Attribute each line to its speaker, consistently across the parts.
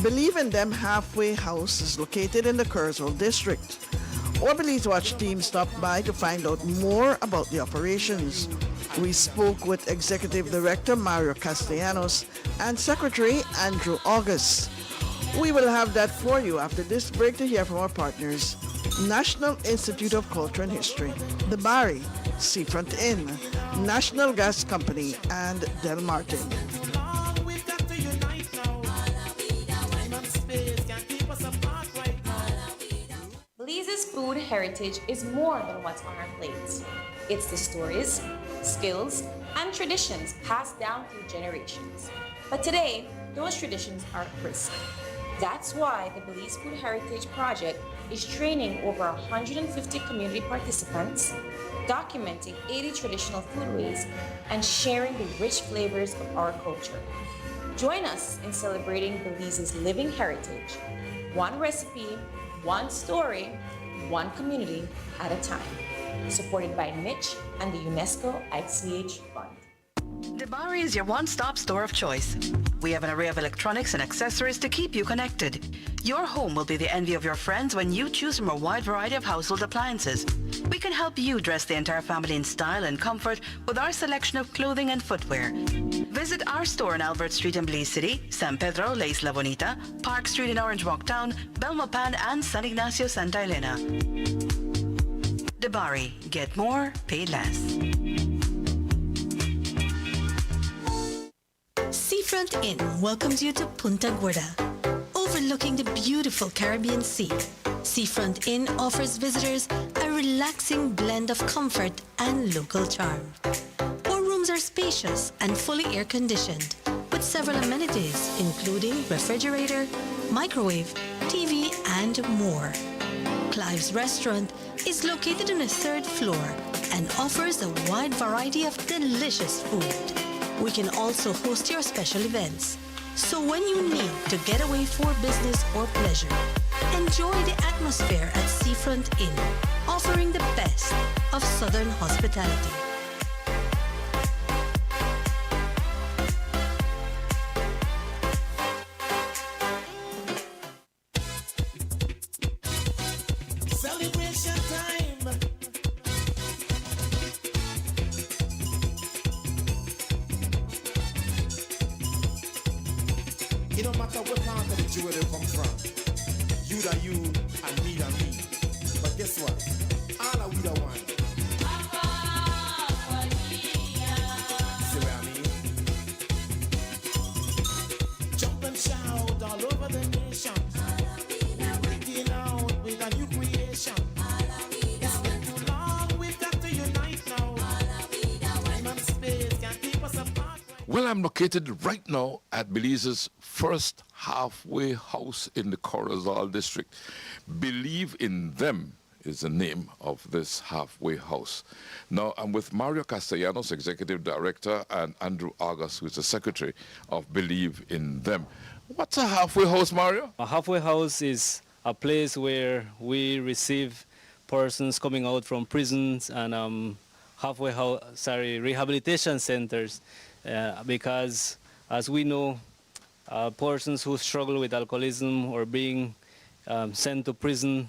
Speaker 1: Believe in Them Halfway House is located in the Curacao district. Our Belize Watch team stopped by to find out more about the operations. We spoke with Executive Director Mario Castellanos and Secretary Andrew August. We will have that for you after this break to hear from our partners, National Institute of Culture and History, the Barry, Seafront Inn, National Gas Company, and Del Martin.
Speaker 2: Belize's food heritage is more than what's on our plates. It's the stories, skills, and traditions passed down through generations. But today, those traditions are at risk. That's why the Belize Food Heritage Project is training over 150 community participants, documenting 80 traditional foodways, and sharing the rich flavors of our culture. Join us in celebrating Belize's living heritage, one recipe, one story, one community at a time. Supported by Niche and the UNESCO ICH Fund.
Speaker 3: Debari is your one-stop store of choice. We have an array of electronics and accessories to keep you connected. Your home will be the envy of your friends when you choose from a wide variety of household appliances. We can help you dress the entire family in style and comfort with our selection of clothing and footwear. Visit our store in Albert Street in Belize City, San Pedro, La Isla Bonita, Park Street in Orange Walk Town, Belmopan, and San Ignacio, Santa Elena. Debari, get more, pay less.
Speaker 4: Seafront Inn welcomes you to Punta Gorda, overlooking the beautiful Caribbean Sea. Seafront Inn offers visitors a relaxing blend of comfort and local charm. Our rooms are spacious and fully air-conditioned, with several amenities including refrigerator, microwave, TV, and more. Clive's Restaurant is located on the 3rd floor and offers a wide variety of delicious food. We can also host your special events. So when you need to get away for business or pleasure, enjoy the atmosphere at Seafront Inn, offering the best of Southern hospitality.
Speaker 5: Celebration time. It don't matter what part of the jewel they come from. You that you and me that me. But guess what? All are we the one. See what I mean? Jump and shout all over the nation. We're breaking out with a new creation. It's been too long, we've got to unite now. Time and space can't keep us apart.
Speaker 6: Well, I'm located right now at Belize's first halfway house in the Corozal district. Believe in Them is the name of this halfway house. Now, I'm with Mario Castellanos, Executive Director, and Andrew August, who is the Secretary of Believe in Them. What's a halfway house, Mario?
Speaker 7: A halfway house is a place where we receive persons coming out from prisons and rehabilitation centers, because as we know, persons who struggle with alcoholism or being sent to prison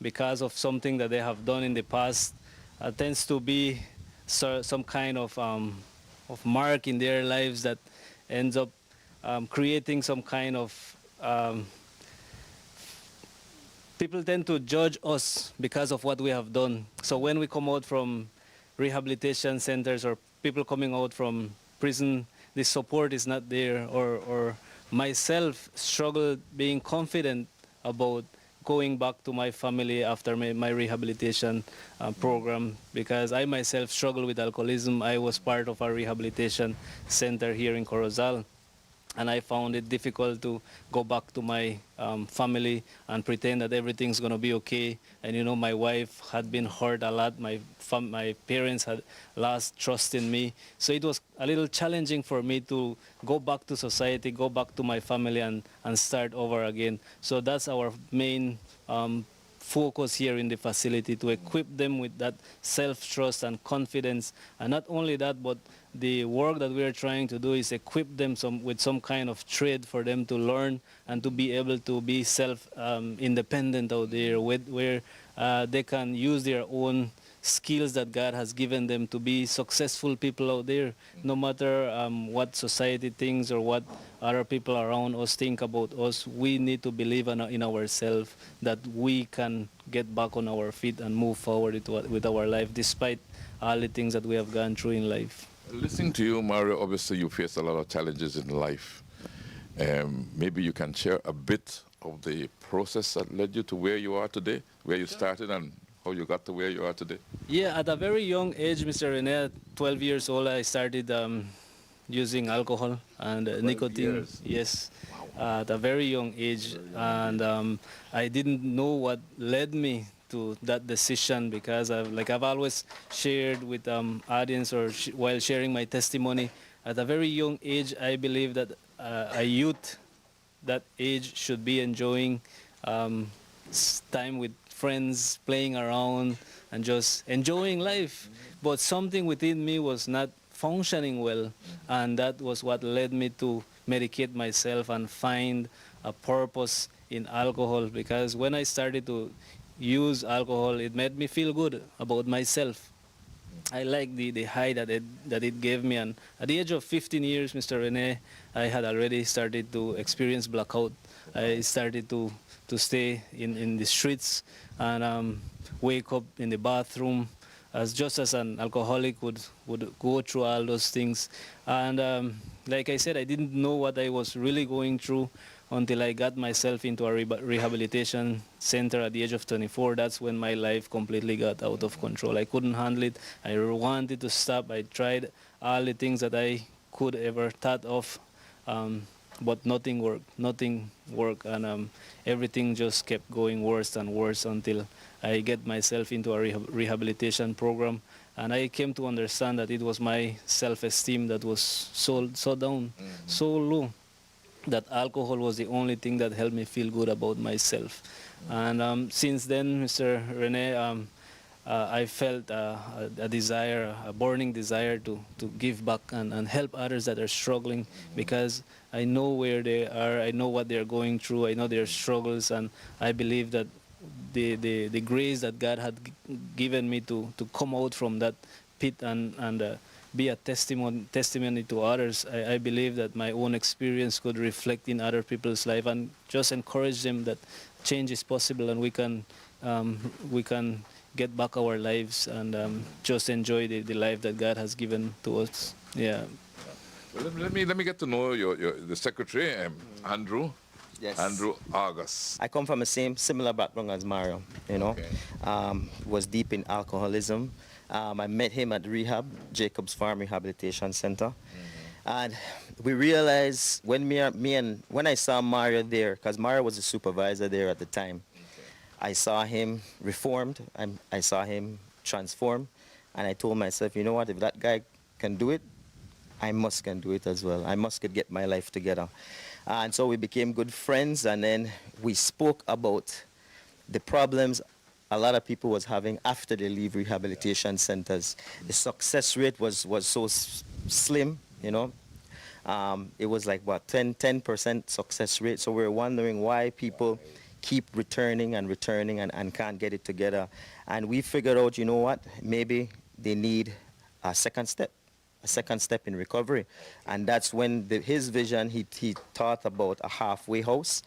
Speaker 7: because of something that they have done in the past tends to be some kind of mark in their lives that ends up creating some kind of people tend to judge us because of what we have done. So when we come out from rehabilitation centers or people coming out from prison, the support is not there, or myself struggled being confident about going back to my family after my rehabilitation program, because I myself struggled with alcoholism. I was part of a rehabilitation center here in Corozal, and I found it difficult to go back to my family and pretend that everything's going to be okay. And you know, my wife had been hurt a lot. My parents had lost trust in me. So it was a little challenging for me to go back to society, go back to my family and start over again. So that's our main focus here in the facility, to equip them with that self-trust and confidence. And not only that, but the work that we are trying to do is equip them with some kind of trade for them to learn and to be able to be self-independent out there, where they can use their own skills that God has given them to be successful people out there, no matter what society thinks or what other people around us think about us. We need to believe in ourselves that we can get back on our feet and move forward with our life despite all the things that we have gone through in life.
Speaker 6: Listening to you, Mario, obviously you face a lot of challenges in life. Maybe you can share a bit of the process that led you to where you are today, where you started and how you got to where you are today.
Speaker 7: Yeah, at a very young age, Mr. Rene, at 12 years old, I started using alcohol and nicotine.
Speaker 6: years.
Speaker 7: Yes, at a very young age. And I didn't know what led me to that decision, because I've always shared with audience or while sharing my testimony, at a very young age, I believe that a youth that age should be enjoying time with friends, playing around, and just enjoying life. But something within me was not functioning well, and that was what led me to medicate myself and find a purpose in alcohol. Because when I started to use alcohol, it made me feel good about myself. I like the high that it gave me. And at the age of 15 years, Mr. Rene, I had already started to experience blackout. I started to stay in the streets and wake up in the bathroom just as an alcoholic would go through all those things. And like I said, I didn't know what I was really going through until I got myself into a rehabilitation center at the age of 24. That's when my life completely got out of control. I couldn't handle it. I wanted to stop. I tried all the things that I could ever thought of, but nothing worked. Nothing worked, and everything just kept going worse and worse until I get myself into a rehabilitation program. And I came to understand that it was my self-esteem that was so down, so low, that alcohol was the only thing that helped me feel good about myself. And since then, Mr. Rene, I felt a desire, a burning desire to give back and help others that are struggling, because I know where they are, I know what they're going through, I know their struggles, and I believe that the grace that God had given me to come out from that pit and be a testimony to others. I believe that my own experience could reflect in other people's life and just encourage them that change is possible, and we can get back our lives and just enjoy the life that God has given to us. Yeah.
Speaker 6: Well, let me get to know the secretary, Andrew.
Speaker 8: Yes.
Speaker 6: Andrew August.
Speaker 8: I come from a similar background as Mario, you know.
Speaker 6: Okay.
Speaker 8: Was deep in alcoholism. I met him at rehab, Jacob's Farm Rehabilitation Center. And we realized when when I saw Mario there, because Mario was the supervisor there at the time, I saw him reformed, I saw him transform, and I told myself, you know what, if that guy can do it, I can do it as well. I could get my life together. And so we became good friends, and then we spoke about the problems a lot of people was having after they leave rehabilitation centers. The success rate was so slim, you know. It was like, what, 10% success rate. So we were wondering why people keep returning and can't get it together. And we figured out, you know what, maybe they need a second step in recovery. And that's when his vision, he thought about a halfway house.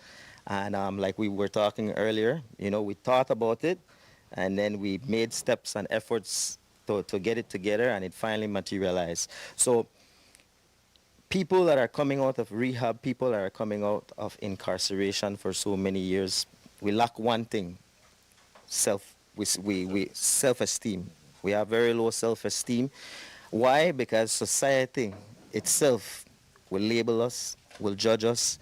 Speaker 8: And like we were talking earlier, you know, we thought about it, and then we made steps and efforts to get it together, and it finally materialized. So people that are coming out of rehab, people that are coming out of incarceration for so many years, we lack one thing: self-esteem. We have very low self-esteem. Why? Because society itself will label us, will judge us.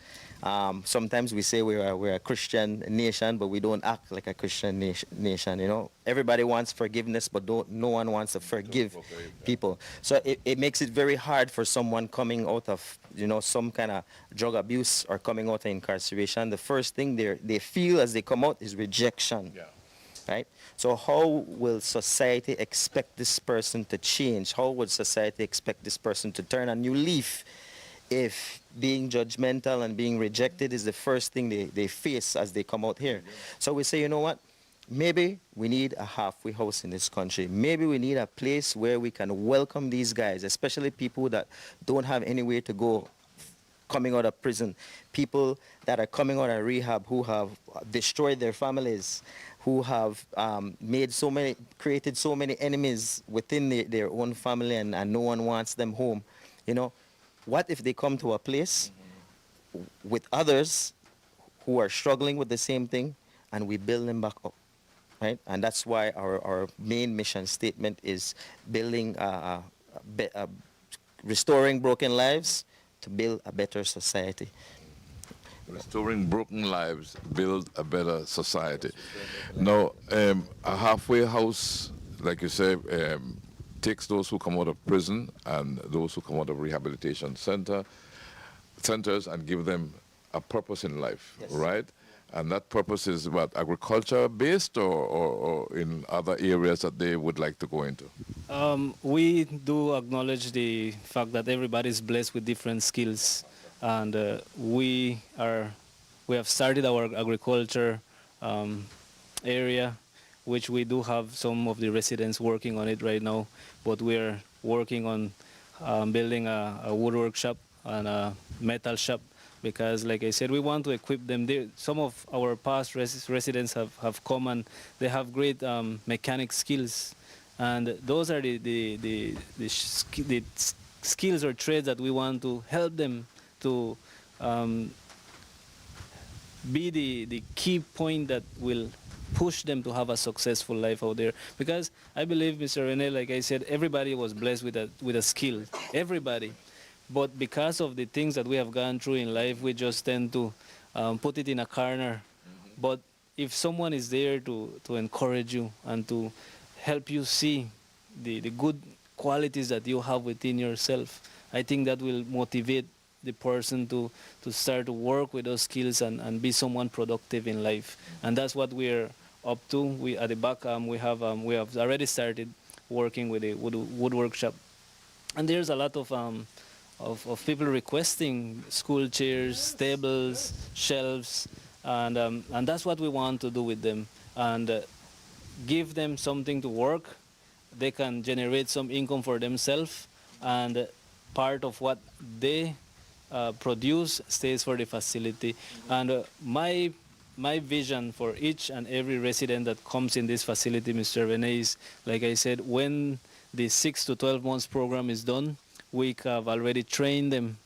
Speaker 8: Sometimes we say we're a Christian nation, but we don't act like a Christian nation, you know. Everybody wants forgiveness, but no one wants to forgive people. So it makes it very hard for someone coming out of, you know, some kind of drug abuse or coming out of incarceration. The first thing they feel as they come out is rejection.
Speaker 6: Yeah.
Speaker 8: right? So how will society expect this person to change? How would society expect this person to turn a new leaf if being judgmental and being rejected is the first thing they face as they come out here? So we say, you know what? Maybe we need a halfway house in this country. Maybe we need a place where we can welcome these guys, especially people that don't have anywhere to go coming out of prison, people that are coming out of rehab who have destroyed their families, who have created so many enemies within their own family, and no one wants them home. You know, what if they come to a place with others who are struggling with the same thing, and we build them back up, right? And that's why our main mission statement is building, restoring broken lives to build a better society.
Speaker 6: Restoring broken lives, build a better society. Now, a halfway house, like you say, takes those who come out of prison and those who come out of rehabilitation centers and give them a purpose in life,
Speaker 8: Yes.
Speaker 6: right? And that purpose is what, agriculture based or in other areas that they would like to go into?
Speaker 7: We do acknowledge the fact that everybody is blessed with different skills, and we have started our agriculture area, which we do have some of the residents working on it right now, but we are working on building a woodwork shop and a metal shop, because like I said, we want to equip them. Some of our past residents have come and they have great mechanic skills, and those are the skills or trades that we want to help them to be the key point that will push them to have a successful life out there. Because I believe, Mr. Rene, like I said, everybody was blessed with a skill, everybody. But because of the things that we have gone through in life, we just tend to put it in a corner. But if someone is there to encourage you and to help you see the good qualities that you have within yourself, I think that will motivate the person to start to work with those skills and be someone productive in life. And that's what we're up to. We at the back we have already started working with a woodwork shop, and there's a lot of people requesting school chairs, tables, shelves, and that's what we want to do with them, and give them something to work. They can generate some income for themselves, and part of what they produce stays for the facility. And my vision for each and every resident that comes in this facility, Mr. Rene, is, like I said, when the 6 to 12 months program is done, we have already trained them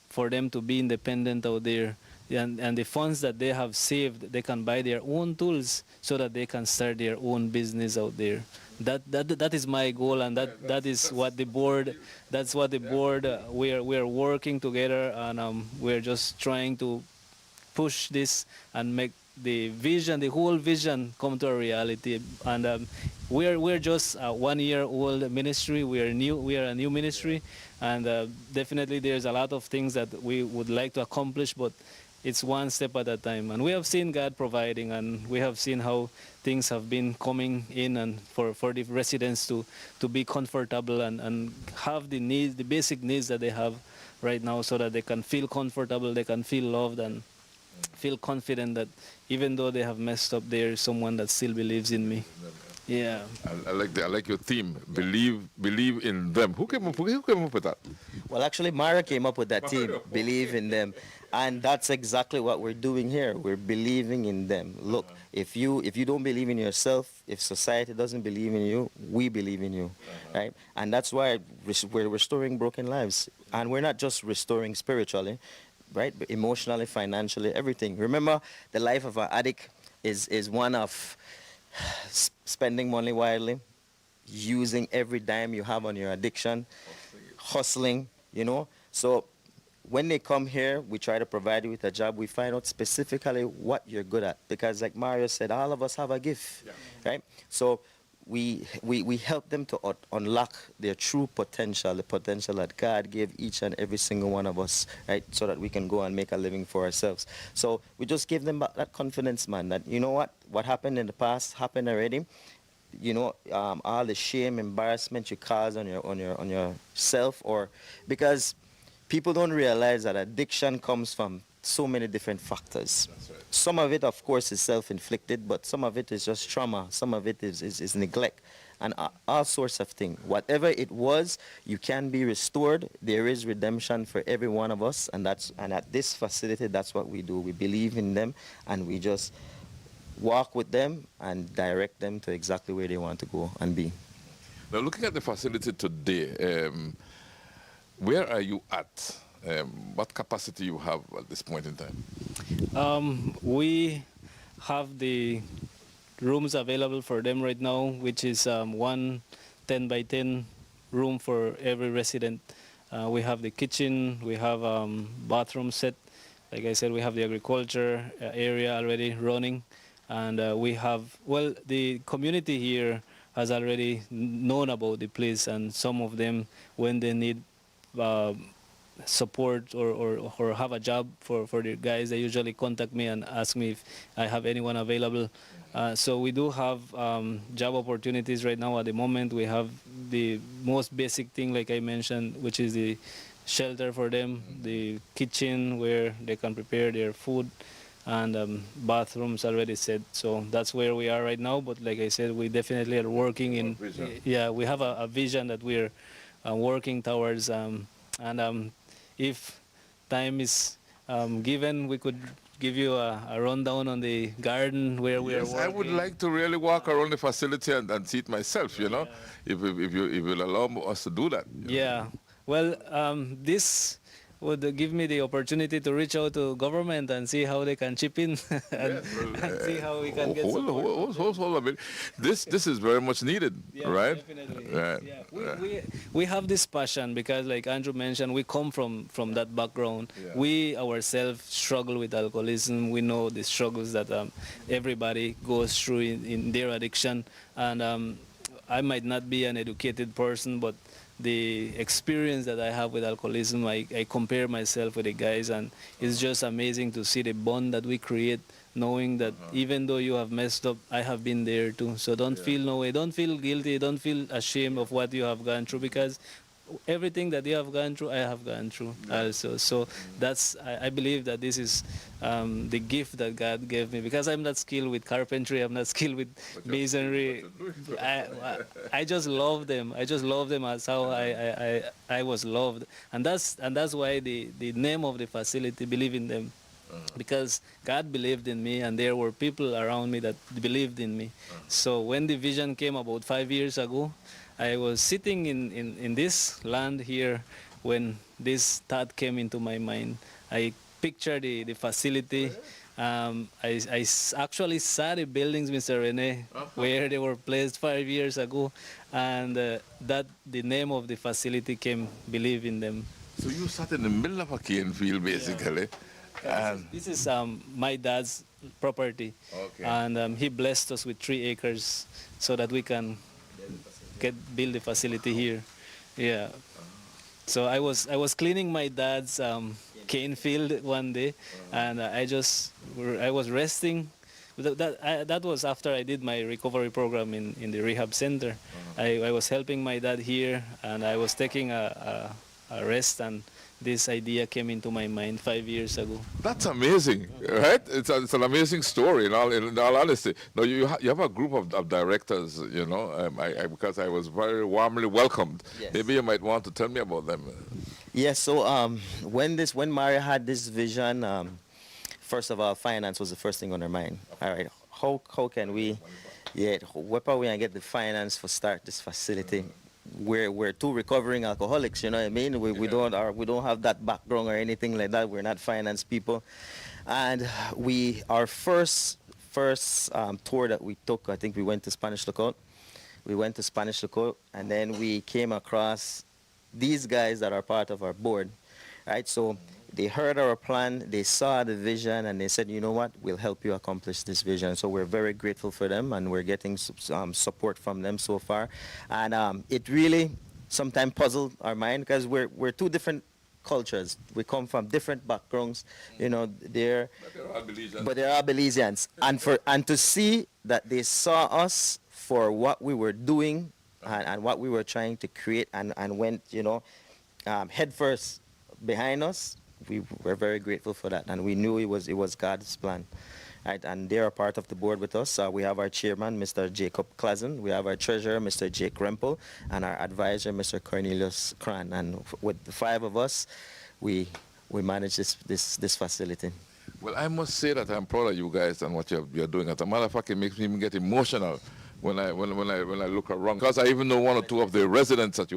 Speaker 7: for them to be independent out there. And the funds that they have saved, they can buy their own tools so that they can start their own business out there. That is my goal, and that is what the board. That's what the board. We are working together, and we're just trying to push this and make the whole vision, come to a reality. And we're just a 1-year-old ministry. We are a new ministry, and definitely there's a lot of things that we would like to accomplish, but it's one step at a time. And we have seen God providing, and we have seen how things have been coming in, and for the residents to be comfortable and have the needs, the basic needs that they have right now, so that they can feel comfortable, they can feel loved, and feel confident that even though they have messed up, there is someone that still believes in me. Yeah.
Speaker 6: I like your theme. Believe in them. Who came up with that?
Speaker 8: Well, actually, Mara came up with that team, believe in them. And that's exactly what we're doing here. We're believing in them. Look, if you don't believe in yourself, if society doesn't believe in you, we believe in you, right? And that's why we're restoring broken lives. And we're not just restoring spiritually, right? But emotionally, financially, everything. Remember, the life of an addict is one of spending money widely, using every dime you have on your addiction, hustling, you know. So when they come here, we try to provide you with a job. We find out specifically what you're good at, because like Mario said, all of us have a gift, right? So we help them to unlock their true potential, the potential that God gave each and every single one of us, right? So that we can go and make a living for ourselves. So we just give them that confidence, man, that, you know what happened in the past happened already. You know, all the shame, embarrassment you cause on yourself, or because people don't realize that addiction comes from so many different factors.
Speaker 6: That's right.
Speaker 8: Some of it, of course, is self-inflicted, but some of it is just trauma. Some of it is neglect, and all sorts of things. Whatever it was, you can be restored. There is redemption for every one of us, and at this facility, that's what we do. We believe in them, and we just walk with them and direct them to exactly where they want to go and be.
Speaker 6: Now, looking at the facility today, where are you at? What capacity you have at this point in time?
Speaker 7: We have the rooms available for them right now, which is one 10 by 10 room for every resident. We have the kitchen, we have bathroom set. Like I said, we have the agriculture area already running. And we have, well, the community here has already known about the place, and some of them, when they need support or have a job for the guys, they usually contact me and ask me if I have anyone available. So we do have job opportunities right now. At the moment, we have the most basic thing, like I mentioned, which is the shelter for them, the kitchen where they can prepare their food, and bathrooms already set. So that's where we are right now. But like I said, we definitely are working in. Yeah, we have a vision that we're working towards. And if time is given, we could give you a rundown on the garden where we are working.
Speaker 6: I would like to really walk around the facility and see it myself, you know, if you will allow us to do that.
Speaker 7: Yeah. Well, this would give me the opportunity to reach out to government and see how they can chip in and see how we can get support.
Speaker 6: Hold a bit. This is very much needed, right?
Speaker 7: Definitely.
Speaker 6: Right.
Speaker 7: Yeah. We have this passion because, like Andrew mentioned, we come from that background.
Speaker 6: Yeah.
Speaker 7: We ourselves struggle with alcoholism. We know the struggles that everybody goes through in their addiction. And I might not be an educated person, but the experience that I have with alcoholism, I compare myself with the guys, and it's just amazing to see the bond that we create, knowing that even though you have messed up, I have been there too. So don't feel no way, don't feel guilty, don't feel ashamed of what you have gone through, because everything that you have gone through, I have gone through also. So that's, I believe that this is the gift that God gave me, because I'm not skilled with carpentry, I'm not skilled with masonry. I just love them. I just love them as how I was loved, and that's why the name of the facility, Believe in Them. Because God believed in me, and there were people around me that believed in me. So when the vision came about 5 years ago, I was sitting in this land here when this thought came into my mind. I pictured the facility. I actually saw the buildings, Mr. Rene, where they were placed 5 years ago, and that the name of the facility came, Believe in Them.
Speaker 6: So you sat in the middle of a cane field, basically. And
Speaker 7: This is my dad's property, and he blessed us with 3 acres so that we can build the facility here. Yeah. So I was cleaning my dad's cane field one day, and I was resting. That was after I did my recovery program in the rehab center. I was helping my dad here, and I was taking a rest, and this idea came into my mind 5 years ago.
Speaker 6: that's amazing, right? It's an amazing story, in all honesty. Now, you have a group of directors, you know, because I was very warmly welcomed.
Speaker 8: Yes.
Speaker 6: Maybe you might want to tell me about them.
Speaker 8: Yes, so when Mario had this vision, first of all, finance was the first thing on her mind. All right, how can we, where are we gonna get the finance for start this facility? We're two recovering alcoholics, you know what I mean? We don't have that background or anything like that. We're not finance people, and our first tour that we took, I think we went to Spanish Lookout. We went to Spanish Lookout, and then we came across these guys that are part of our board, right? So they heard our plan, they saw the vision, and they said, you know what, we'll help you accomplish this vision. So we're very grateful for them, and we're getting support from them so far. And it really sometimes puzzled our mind because we're two different cultures. We come from different backgrounds, you know. But they're all Belizeans. And to see that they saw us for what we were doing and what we were trying to create and went, you know, head first behind us, we were very grateful for that, and we knew it was God's plan. Right, and they are part of the board with us. We have our chairman, Mr. Jacob Klazen. We have our treasurer, Mr. Jake Rempel, and our advisor, Mr. Cornelius Cran. And with the five of us, we manage this facility.
Speaker 6: Well, I must say that I'm proud of you guys and what you're doing. As a matter of fact, it makes me even get emotional when I look around, because I even know one or two of the residents that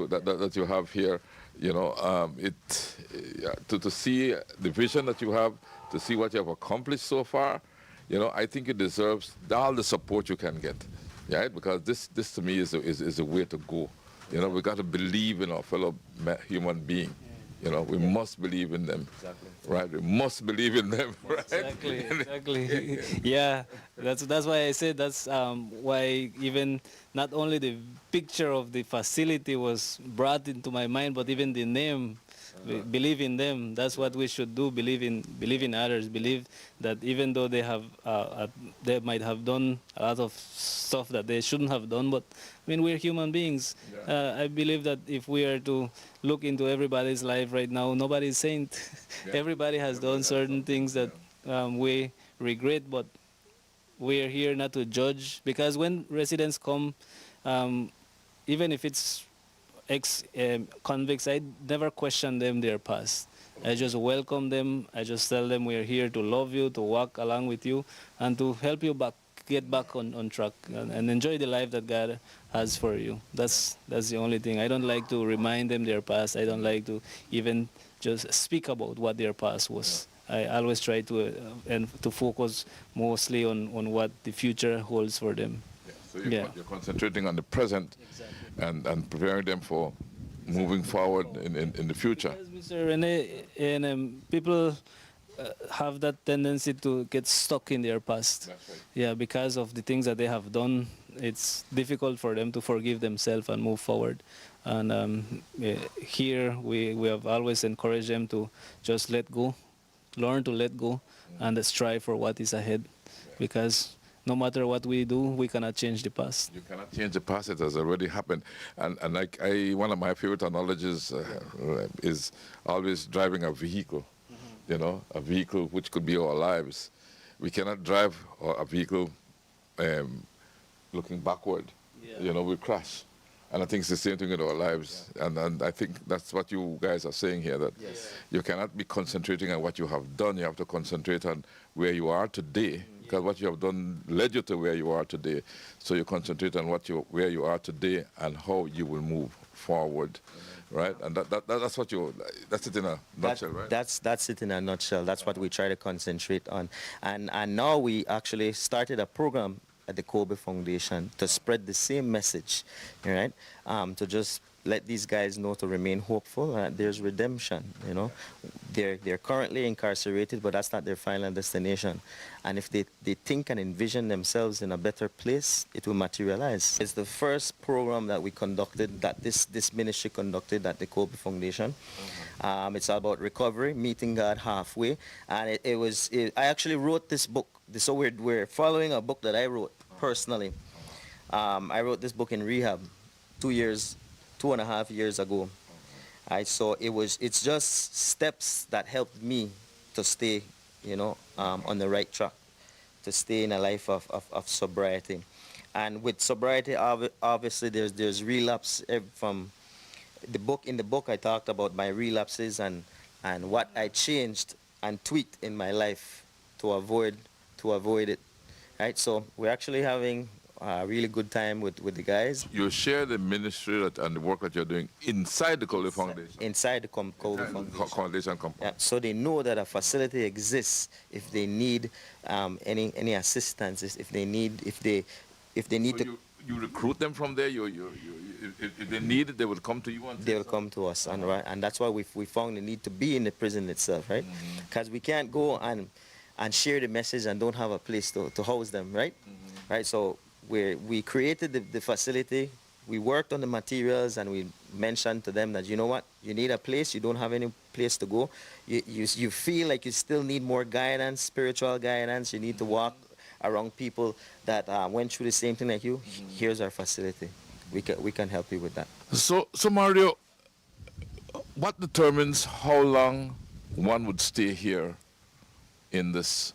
Speaker 6: you have here. You know, to see the vision that you have, to see what you have accomplished so far. You know, I think it deserves all the support you can get, right? Because this to me is a way to go. You know, we got to believe in our fellow human being. You know, we must believe in them, right? We must believe in them, right?
Speaker 7: Exactly. Yeah, that's why I said that's why even not only the picture of the facility was brought into my mind, but even the name. Believe in them. That's what we should do. Believe in others. Believe that even though they might have done a lot of stuff that they shouldn't have done, but I mean, we're human beings. I believe that if we are to look into everybody's life right now, nobody's saint. Everybody has done certain things that we regret, but we're here not to judge, because when residents come, even if it's ex-convicts, I never question them their past. I just welcome them. I just tell them we're here to love you, to walk along with you, and to help you get back on track and enjoy the life that God has for you. That's the only thing. I don't like to remind them their past. I don't like to even just speak about what their past was. I always try to focus mostly on what the future holds for them.
Speaker 6: So you're concentrating on the present, and preparing them for moving forward in the future.
Speaker 7: Yes, Mr. Rene, and people have that tendency to get stuck in their past.
Speaker 6: That's right.
Speaker 7: Yeah, because of the things that they have done, it's difficult for them to forgive themselves and move forward. And here we have always encouraged them to just let go, learn to let go, and strive for what is ahead, because no matter what we do, we cannot change the past.
Speaker 6: You cannot change the past. It has already happened. And like one of my favorite analogies is always driving a vehicle. You know, a vehicle which could be our lives. We cannot drive a vehicle looking backward. You know, we crash. And I think it's the same thing in our lives. And I think that's what you guys are saying here, that you cannot be concentrating on what you have done. You have to concentrate on where you are today, because what you have done led you to where you are today. So you concentrate on where you are today and how you will move forward. Right, and that's that's it in a nutshell, right?
Speaker 8: That's it in a nutshell. That's what we try to concentrate on, and now we actually started a program at the Kobe Foundation to spread the same message, right? To just let these guys know to remain hopeful. There's redemption, you know. They're currently incarcerated, but that's not their final destination. And if they think and envision themselves in a better place, it will materialize. It's the first program that we conducted, that this ministry conducted at the Kobe Foundation. It's about recovery, meeting God halfway. And I actually wrote this book. So we're following a book that I wrote personally. I wrote this book in rehab 2.5 years ago. It's just steps that helped me to stay, you know, on the right track, to stay in a life of sobriety. And with sobriety, obviously there's relapse from the book. In the book, I talked about my relapses and what I changed and tweaked in my life to avoid it. Right? So we're actually having a really good time with the guys.
Speaker 6: You share the ministry and the work that you're doing inside the Kobe Foundation.
Speaker 8: Inside the Kobe Foundation.
Speaker 6: Compound.
Speaker 8: So they know that a facility exists if they need any assistance, if they need
Speaker 6: So you recruit them from there. if they need it, they will come to you and
Speaker 8: They will come to us, and that's why we found the need to be in the prison itself, right? Because we can't go and share the message and don't have a place to house them, right? Right. So we created the facility. We worked on the materials and we mentioned to them that, you know what, you need a place, you don't have any place to go. You feel like you still need more guidance, spiritual guidance. You need to walk around people that went through the same thing like you. Here's our facility. We can help you with that.
Speaker 6: So Mario, what determines how long one would stay here in this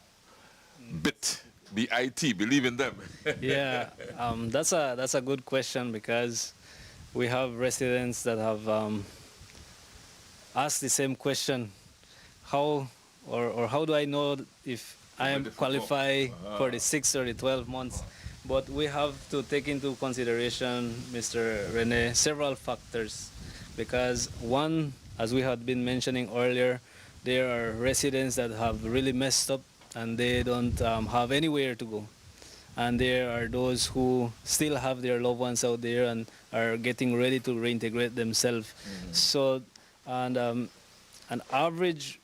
Speaker 6: bit? The IT, believe in them.
Speaker 7: Yeah, that's a good question, because we have residents that have asked the same question: how how do I know if I am qualified for the 6 or the 12 months? But we have to take into consideration, Mr. Rene, several factors, because one, as we had been mentioning earlier, there are residents that have really messed up and they don't have anywhere to go. And there are those who still have their loved ones out there and are getting ready to reintegrate themselves. So, and an average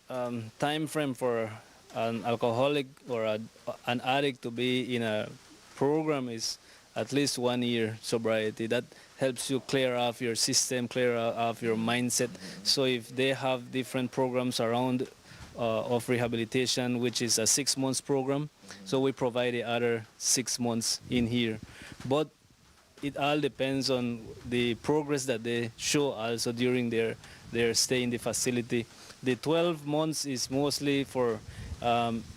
Speaker 7: time frame for an alcoholic or an addict to be in a program is at least 1 year sobriety. That helps you clear off your system, clear off your mindset. So if they have different programs around of rehabilitation, which is a 6 months program, so we provide the other 6 months in here. But it all depends on the progress that they show also during their stay in the facility. The 12 months is mostly for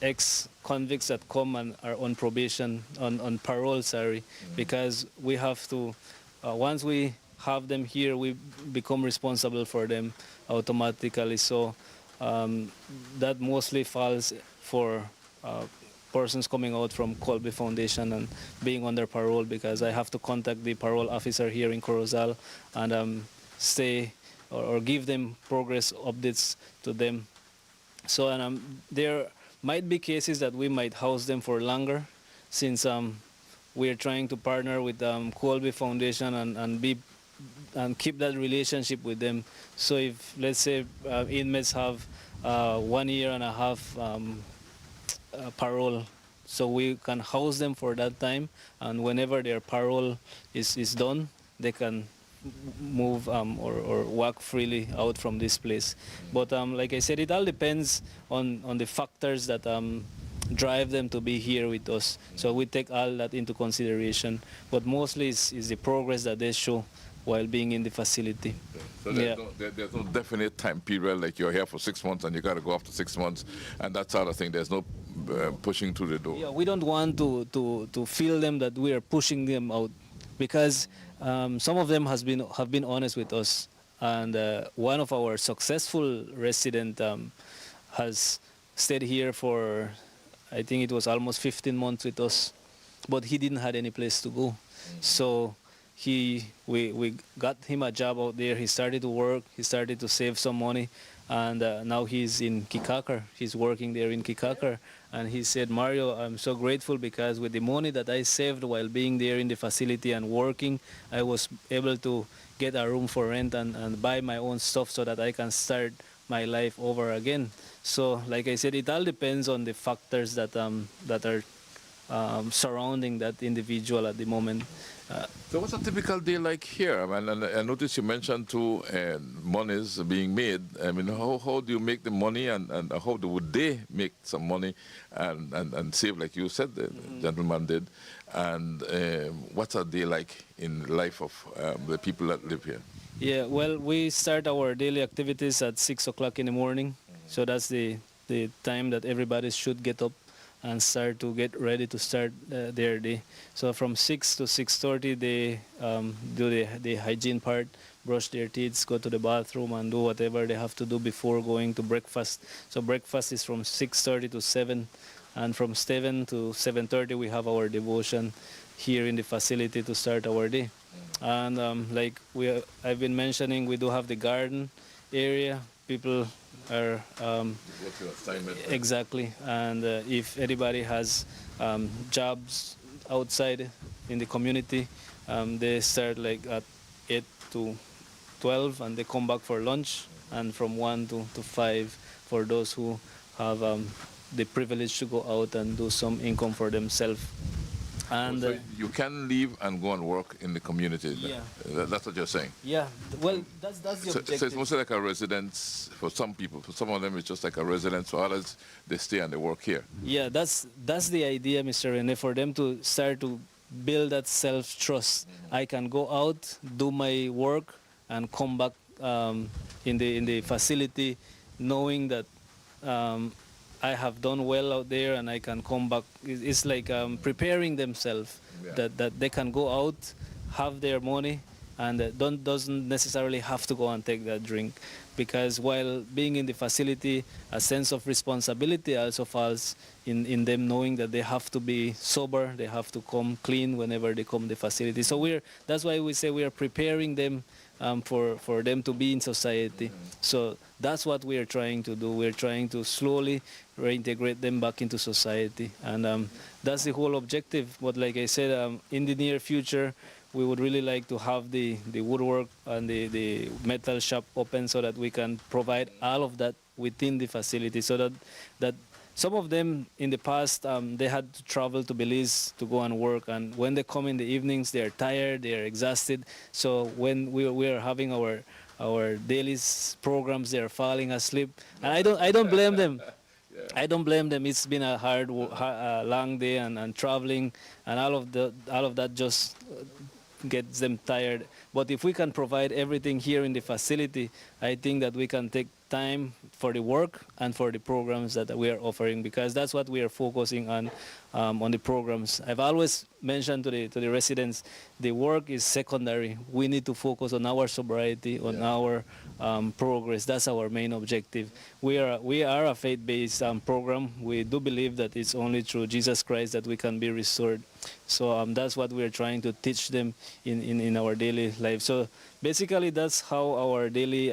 Speaker 7: ex-convicts that come and are on probation, on parole, sorry, because we have to, once we have them here, we become responsible for them automatically. So that mostly falls for persons coming out from Colby Foundation and being under parole, because I have to contact the parole officer here in Corozal and stay or give them progress updates to them. So there might be cases that we might house them for longer, since we are trying to partner with Colby Foundation and keep that relationship with them. So if, let's say, inmates have 1 year and a half parole, so we can house them for that time, and whenever their parole is done, they can move or walk freely out from this place. But like I said, it all depends on the factors that drive them to be here with us. So we take all that into consideration, but mostly is the progress that they show while being in the facility.
Speaker 6: So there's no definite time period, like you're here for 6 months and you got to go after 6 months and that sort of thing. There's no pushing through the door.
Speaker 7: Yeah, we don't want to feel them that we are pushing them out, because some of them have been honest with us. And one of our successful resident has stayed here for, I think it was almost 15 months with us, but he didn't have any place to go. So we got him a job out there. He started to work. He started to save some money, and now he's in Kikakar. He's working there in Kikakar, and he said, "Mario, I'm so grateful, because with the money that I saved while being there in the facility and working, I was able to get a room for rent and buy my own stuff so that I can start my life over again." So, like I said, it all depends on the factors that are surrounding that individual at the moment.
Speaker 6: So what's a typical day like here? I mean, and I noticed you mentioned too monies being made. I mean, how do you make the money, and how would they make some money and save, like you said, the gentleman did? And what's a day like in the life of the people that live here?
Speaker 7: Yeah, well, we start our daily activities at 6 o'clock in the morning. So that's the time that everybody should get up and start to get ready to start their day. So from 6 to 6:30, they do the hygiene part, brush their teeth, go to the bathroom, and do whatever they have to do before going to breakfast. So breakfast is from 6:30 to 7, and from 7 to 7:30 we have our devotion here in the facility to start our day. And like I've been mentioning, we do have the garden area. People are exactly, and if anybody has jobs outside in the community, They start like at 8 to 12 and they come back for lunch, and from 1 to 5 for those who have the privilege to go out and do some income for themselves. And
Speaker 6: So you can leave and go and work in the community.
Speaker 7: Yeah.
Speaker 6: That's what you're saying.
Speaker 7: yeah, well, that's the
Speaker 6: So
Speaker 7: objective.
Speaker 6: it's mostly like a residence for some people. For some of them, it's just like a residence. For others, they stay and they work here.
Speaker 7: Yeah, that's the idea, Mr. Rene, for them to start to build that self-trust. I can go out, do my work, and come back in the facility, knowing that I have done well out there, and I can come back. It's like preparing themselves that they can go out, have their money, and doesn't necessarily have to go and take that drink, because while being in the facility, a sense of responsibility also falls in them, knowing that they have to be sober, they have to come clean whenever they come to the facility. So that's why we say we are preparing them for them to be in society. So that's what we are trying to do. We're trying to slowly reintegrate them back into society, and that's the whole objective. But like I said, in the near future, we would really like to have the woodwork and the metal shop open so that we can provide all of that within the facility, so that some of them in the past, they had to travel to Belize to go and work, and when they come in the evenings, they are tired, they are exhausted. So when we are having our daily programs, they are falling asleep, and I don't blame them. I don't blame them. It's been a long day and traveling, and all of that just gets them tired. But if we can provide everything here in the facility, I think that we can take time for the work and for the programs that we are offering, because that's what we are focusing on the programs. I've always mentioned to the residents, the work is secondary. We need to focus on our sobriety, on our progress. That's our main objective. We are a faith-based program. We do believe that it's only through Jesus Christ that we can be restored. So that's what we are trying to teach them in our daily life. So basically, that's how our daily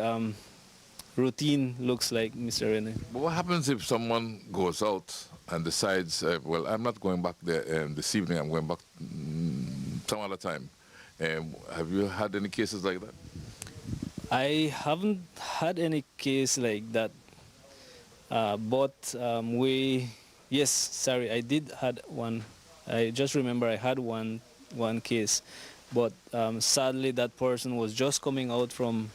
Speaker 7: routine looks like, Mr. Rene.
Speaker 6: But what happens if someone goes out and decides, well, I'm not going back there this evening, I'm going back some other time? Have you had any cases like that?
Speaker 7: I haven't had any case like that, but I did had one. I just remember I had one case, but sadly that person was just coming out from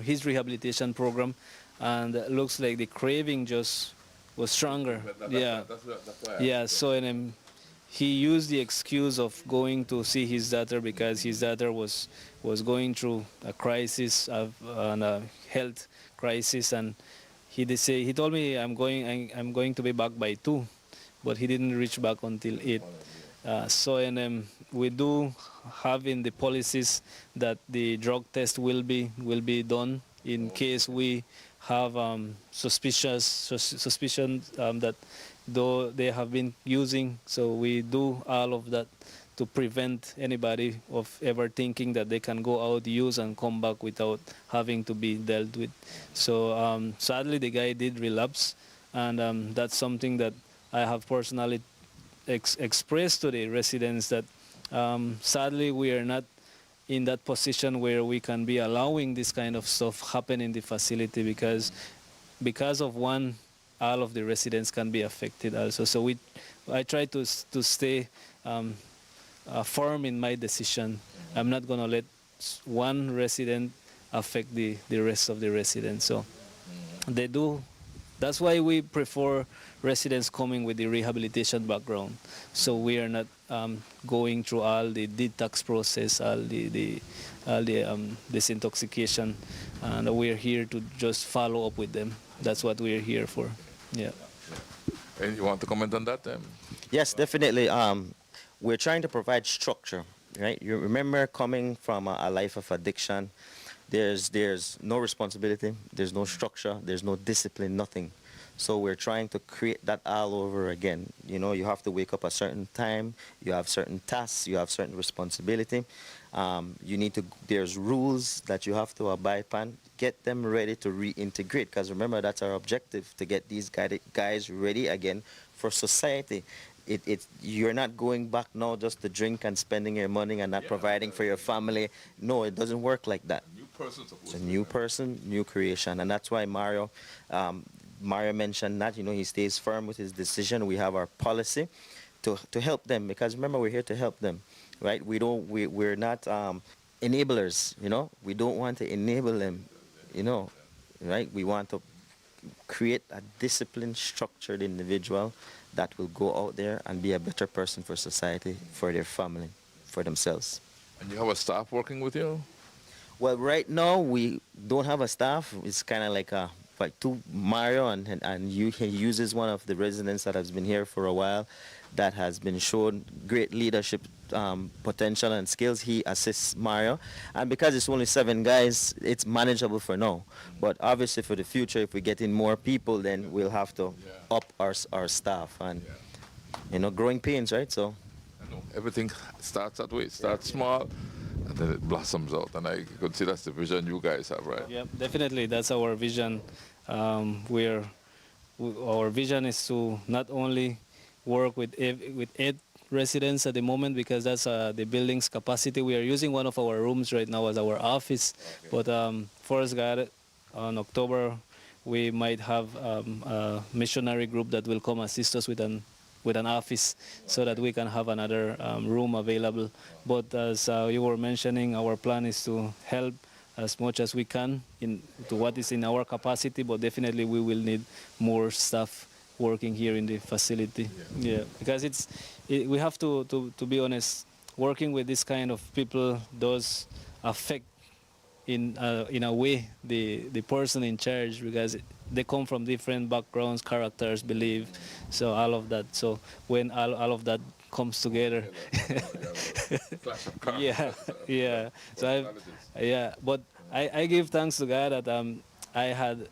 Speaker 7: his rehabilitation program, and it looks like the craving just was stronger.
Speaker 6: That's why
Speaker 7: Yeah. So he used the excuse of going to see his daughter because his daughter was going through a crisis and a health crisis, and he told me I'm going to be back by 2, but he didn't reach back until 8. We do have in the policies that the drug test will be done in case we have suspicion that though they have been using. So we do all of that to prevent anybody of ever thinking that they can go out, use, and come back without having to be dealt with. So sadly, the guy did relapse, and that's something that I have personally expressed to the residents, that sadly we are not in that position where we can be allowing this kind of stuff happen in the facility, because of one, all of the residents can be affected also. So I try to stay firm in my decision. I'm not going to let one resident affect the rest of the residents. So they do. That's why we prefer residents coming with the rehabilitation background. So we are not going through all the detox process, all the disintoxication, and we're here to just follow up with them. That's what we're here for. Yeah.
Speaker 6: And you want to comment on that?
Speaker 8: Yes, definitely. We're trying to provide structure, right? You remember coming from a life of addiction, there's no responsibility, there's no structure, there's no discipline, nothing. So we're trying to create that all over again. You know, you have to wake up a certain time, you have certain tasks, you have certain responsibility. There's rules that you have to abide by. Get them ready to reintegrate, because remember, that's our objective, to get these guys ready again for society. you're not going back now just to drink and spending your money and not providing for your family. No, it doesn't work like that.
Speaker 6: New person supposed
Speaker 8: It's a
Speaker 6: to
Speaker 8: new person, new creation, and that's why Mario mentioned that. He stays firm with his decision. We have our policy to help them, because remember, we're here to help them, right? We're not enablers. We don't want to enable them, right? We want to create a disciplined, structured individual that will go out there and be a better person for society, for their family, for themselves.
Speaker 6: And you have a staff working with you?
Speaker 8: Well, right now we don't have a staff. It's kind of like two Mario, and he uses one of the residents that has been here for a while, that has been shown great leadership potential and skills. He assists Mario, and because it's only 7 guys, it's manageable for now. But obviously for the future, if we get in more people, then we'll have to up our staff, and growing pains, right? So
Speaker 6: I know everything starts that way. It starts small, and then it blossoms out. And I could see that's the vision you guys have, right?
Speaker 7: Yeah, definitely. That's our vision. Our vision is to not only work with 8 residents at the moment, because that's the building's capacity. We are using one of our rooms right now as our office. Okay. But first, God, on October, we might have a missionary group that will come assist us with an office, so that we can have another room available. But as you were mentioning, our plan is to help as much as we can to what is in our capacity, but definitely we will need more staff working here in the facility. Yeah, because we have to be honest, working with this kind of people does affect in a way the person in charge, because they come from different backgrounds, characters, belief, so all of that. So when all of that comes together, yeah. So but I give thanks to God that I had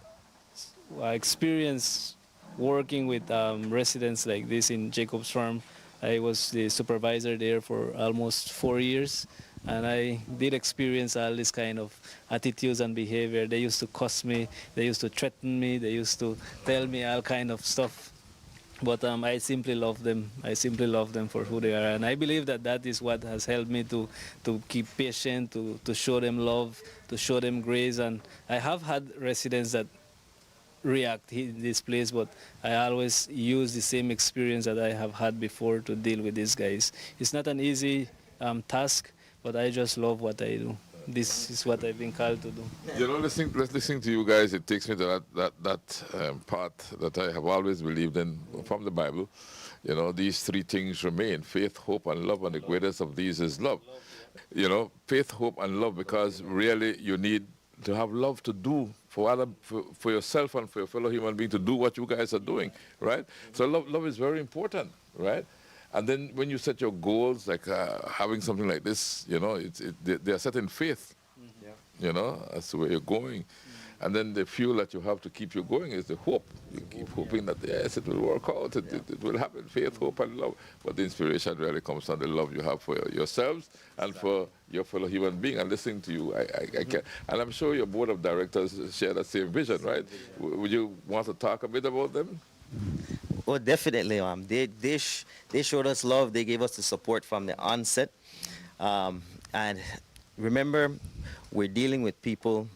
Speaker 7: experience working with residents like this in Jacob's Farm. I was the supervisor there for almost 4 years, and I did experience all this kind of attitudes and behavior. They used to cuss me, they used to threaten me, they used to tell me all kind of stuff. But I simply love them. I simply love them for who they are, and I believe that is what has helped me to keep patient, to show them love, to show them grace. And I have had residents that react in this place, but I always use the same experience that I have had before to deal with these guys. It's not an easy task, but I just love what I do. This is what I've been called to do.
Speaker 6: Listening to you guys, it takes me to that part that I have always believed in from the Bible. These 3 things remain: faith, hope, and love, and the greatest of these is love. Faith, hope, and love, because really you need to have love to do for yourself and for your fellow human being, to do what you guys are doing, right? So love is very important, right? And then when you set your goals, like having something like this, they are set in faith, as to where you're going. And then the fuel that you have to keep you going is the hope. You keep hoping that, yes, it will work out, it will happen. Faith, hope, and love. But the inspiration really comes from the love you have for yourselves and for your fellow human being. And listening to you, I can. And I'm sure your board of directors share that same vision, right? Would you want to talk a bit about them?
Speaker 8: Oh, definitely. They showed us love. They gave us the support from the onset. And remember, we're dealing with people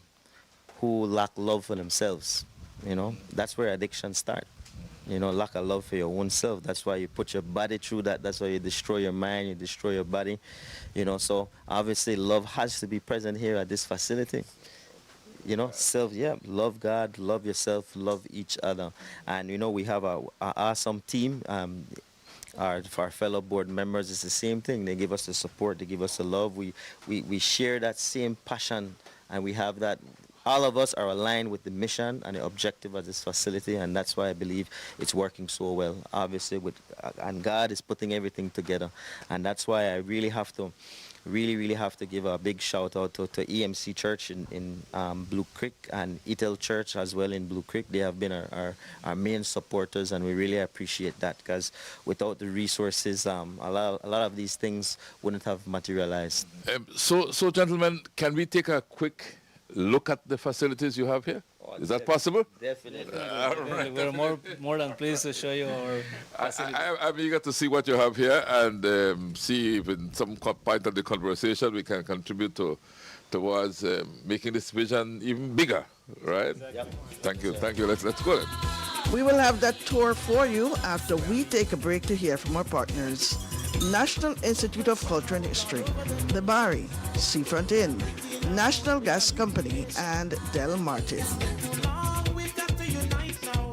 Speaker 8: who lack love for themselves. That's where addiction starts. Lack of love for your own self. That's why you put your body through that. That's why you destroy your mind, you destroy your body. So obviously love has to be present here at this facility. Love God, love yourself, love each other. And we have an awesome team. For our fellow board members, it's the same thing. They give us the support, they give us the love. We share that same passion, and we have that. All of us are aligned with the mission and the objective of this facility, and that's why I believe it's working so well. Obviously, and God is putting everything together, and that's why I really have to give a big shout out to EMC Church in Blue Creek, and Ethel Church as well in Blue Creek. They have been our main supporters, and we really appreciate that, because without the resources, a lot of these things wouldn't have materialized.
Speaker 6: So gentlemen, can we take a quick look at the facilities you have here? Is that possible?
Speaker 8: Definitely.
Speaker 7: We're more than pleased to show you our facility.
Speaker 6: I'm eager to see what you have here and see if in some point of the conversation we can contribute towards making this vision even bigger, right?
Speaker 8: Yep.
Speaker 6: Thank you. Let's go then.
Speaker 1: We will have that tour for you after we take a break to hear from our partners. National Institute of Culture and History, the Bari, Seafront Inn, National Gas Company, and Del Martin.
Speaker 5: We've got to unite now.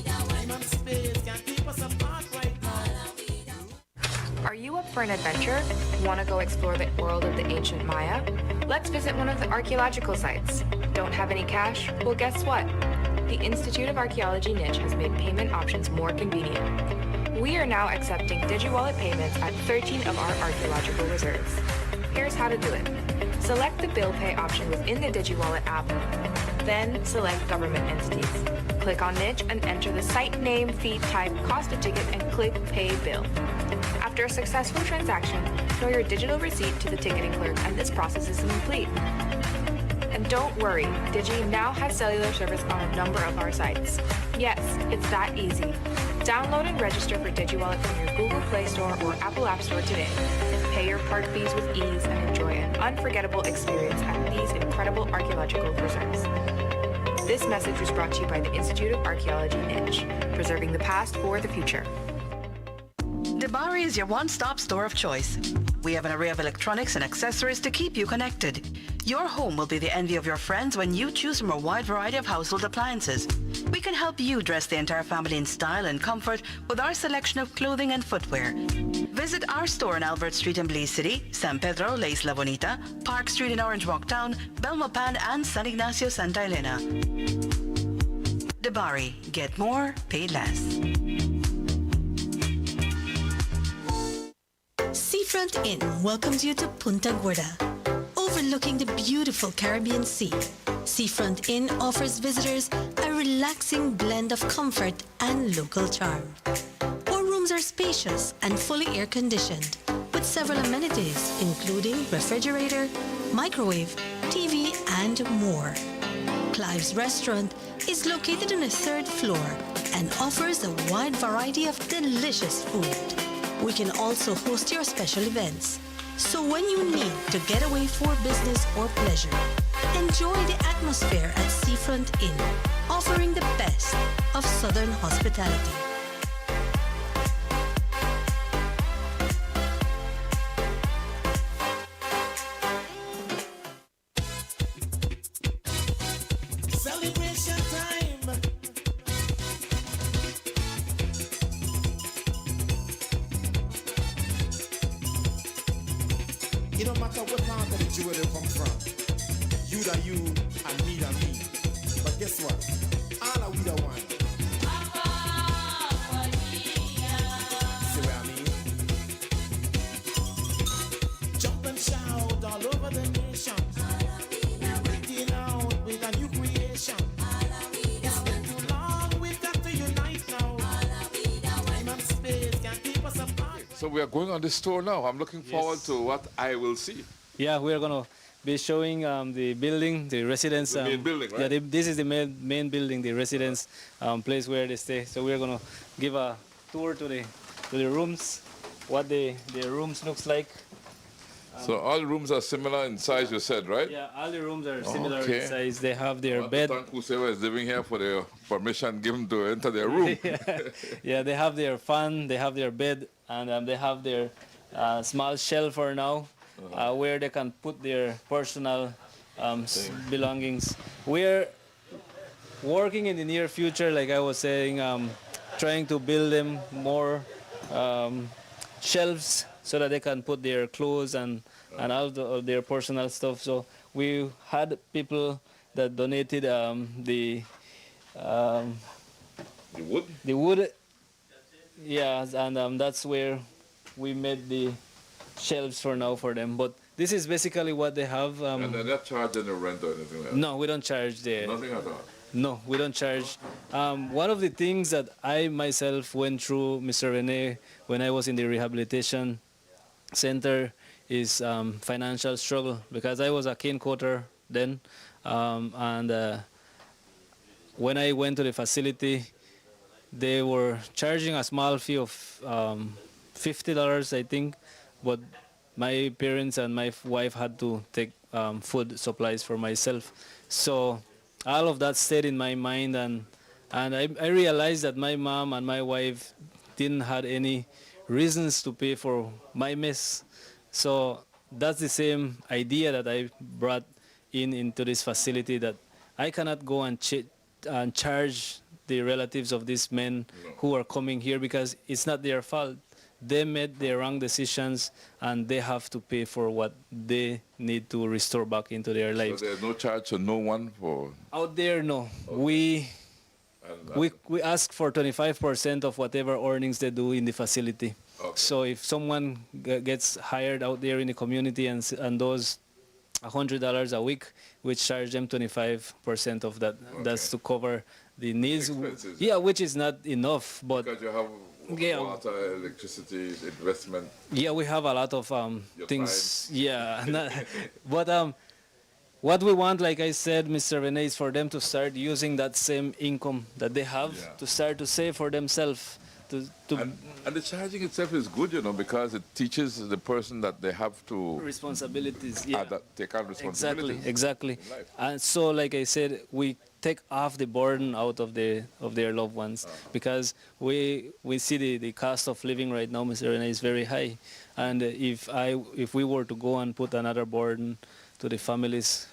Speaker 5: Time and space can't keep us apart right now.
Speaker 9: Are you up for an adventure? Want to go explore the world of the ancient Maya? Let's visit one of the archaeological sites. Don't have any cash? Well, guess what? The Institute of Archaeology niche has made payment options more convenient. We are now accepting DigiWallet payments at 13 of our archaeological reserves. Here's how to do it. Select the bill pay option within the DigiWallet app, then select government entities. Click on niche and enter the site name, fee type, cost of ticket, and click Pay Bill. After a successful transaction, show your digital receipt to the ticketing clerk and this process is complete. And don't worry, Digi now has cellular service on a number of our sites. Yes, it's that easy. Download and register for DigiWallet from your Google Play Store or Apple App Store today. Pay your park fees with ease and enjoy an unforgettable experience at these incredible archaeological reserves. This message was brought to you by the Institute of Archaeology Niche, preserving the past for the future.
Speaker 3: Debari is your one-stop store of choice. We have an array of electronics and accessories to keep you connected. Your home will be the envy of your friends when you choose from a wide variety of household appliances. We can help you dress the entire family in style and comfort with our selection of clothing and footwear. Visit our store on Albert Street in Belize City, San Pedro, La Isla Bonita, Park Street in Orange Walk Town, Belmopan, and San Ignacio, Santa Elena. Debari, get more, pay less.
Speaker 4: Seafront Inn welcomes you to Punta Gorda, overlooking the beautiful Caribbean Sea. Seafront Inn offers visitors a relaxing blend of comfort and local charm. Our rooms are spacious and fully air-conditioned, with several amenities including refrigerator, microwave, TV, and more. Clive's restaurant is located on the 3rd floor and offers a wide variety of delicious food. We can also host your special events. So when you need to get away for business or pleasure, enjoy the atmosphere at Seafront Inn, offering the best of Southern hospitality.
Speaker 5: Celebration time. It don't matter what part of the jewel they come from. You da you and me da me. But guess what? All are we the one. See what I mean? Jump and shout all over the nation. We're breaking out with a new creation. It's been too long, we've got to unite now. Time and space can't keep us apart.
Speaker 6: So we are going on this tour now. I'm looking forward to what I will see.
Speaker 7: Yeah, we are going to be showing the building, the residence.
Speaker 6: The main building, right?
Speaker 7: Yeah, this is the main building, the residence place where they stay. So we are going to give a tour to the rooms, what the rooms looks like.
Speaker 6: So all rooms are similar in size, you said, right?
Speaker 7: Yeah, all the rooms are similar
Speaker 6: Okay.
Speaker 7: in size. They have their
Speaker 6: Want
Speaker 7: bed.
Speaker 6: to thank whoever is living here for their permission given to enter their room.
Speaker 7: Yeah, they have their fan, they have their bed, and they have their small shelf for now, where they can put their personal belongings. We're working in the near future, like I was saying, trying to build them more shelves so that they can put their clothes and all of their personal stuff. So we had people that donated
Speaker 6: The wood?
Speaker 7: the wood. Yeah, and that's where we made the shelves for now for them. But this is basically what they have.
Speaker 6: And they're not charging the rent or anything like that?
Speaker 7: No, we don't charge the.
Speaker 6: Nothing at all?
Speaker 7: No, we don't charge. One of the things that I myself went through, Mr. Rene, when I was in the rehabilitation center is financial struggle, because I was a cane coater then, and when I went to the facility, they were charging a small fee of $50, I think, but my parents and my wife had to take food supplies for myself. So all of that stayed in my mind, and I realized that my mom and my wife didn't have any reasons to pay for my mess. So that's the same idea that I brought into this facility, that I cannot go and charge the relatives of these men who are coming here, because it's not their fault. They made the wrong decisions, and they have to pay for what they need to restore back into their lives.
Speaker 6: So there's no charge to no one for...
Speaker 7: Out there, no.
Speaker 6: Okay.
Speaker 7: We ask for 25% of whatever earnings they do in the facility.
Speaker 6: Okay.
Speaker 7: So if someone gets hired out there in the community and does $100 a week, we charge them 25% of that. Okay. That's to cover the needs.
Speaker 6: Expenses.
Speaker 7: Yeah, which is not enough, but
Speaker 6: Because you have water, electricity, investment.
Speaker 7: Yeah, we have a lot of things.
Speaker 6: Time.
Speaker 7: Yeah, but what we want, like I said, Mr. Rene, is for them to start using that same income that they have to start to save for themselves.
Speaker 6: And the charging itself is good, you know, because it teaches the person that they have to...
Speaker 7: Responsibilities, yeah.
Speaker 6: Take on responsibilities.
Speaker 7: Exactly. And so, like I said, we take off the burden out of their loved ones, because we see the cost of living right now, Mr. Rene, is very high. And if we were to go and put another burden to the families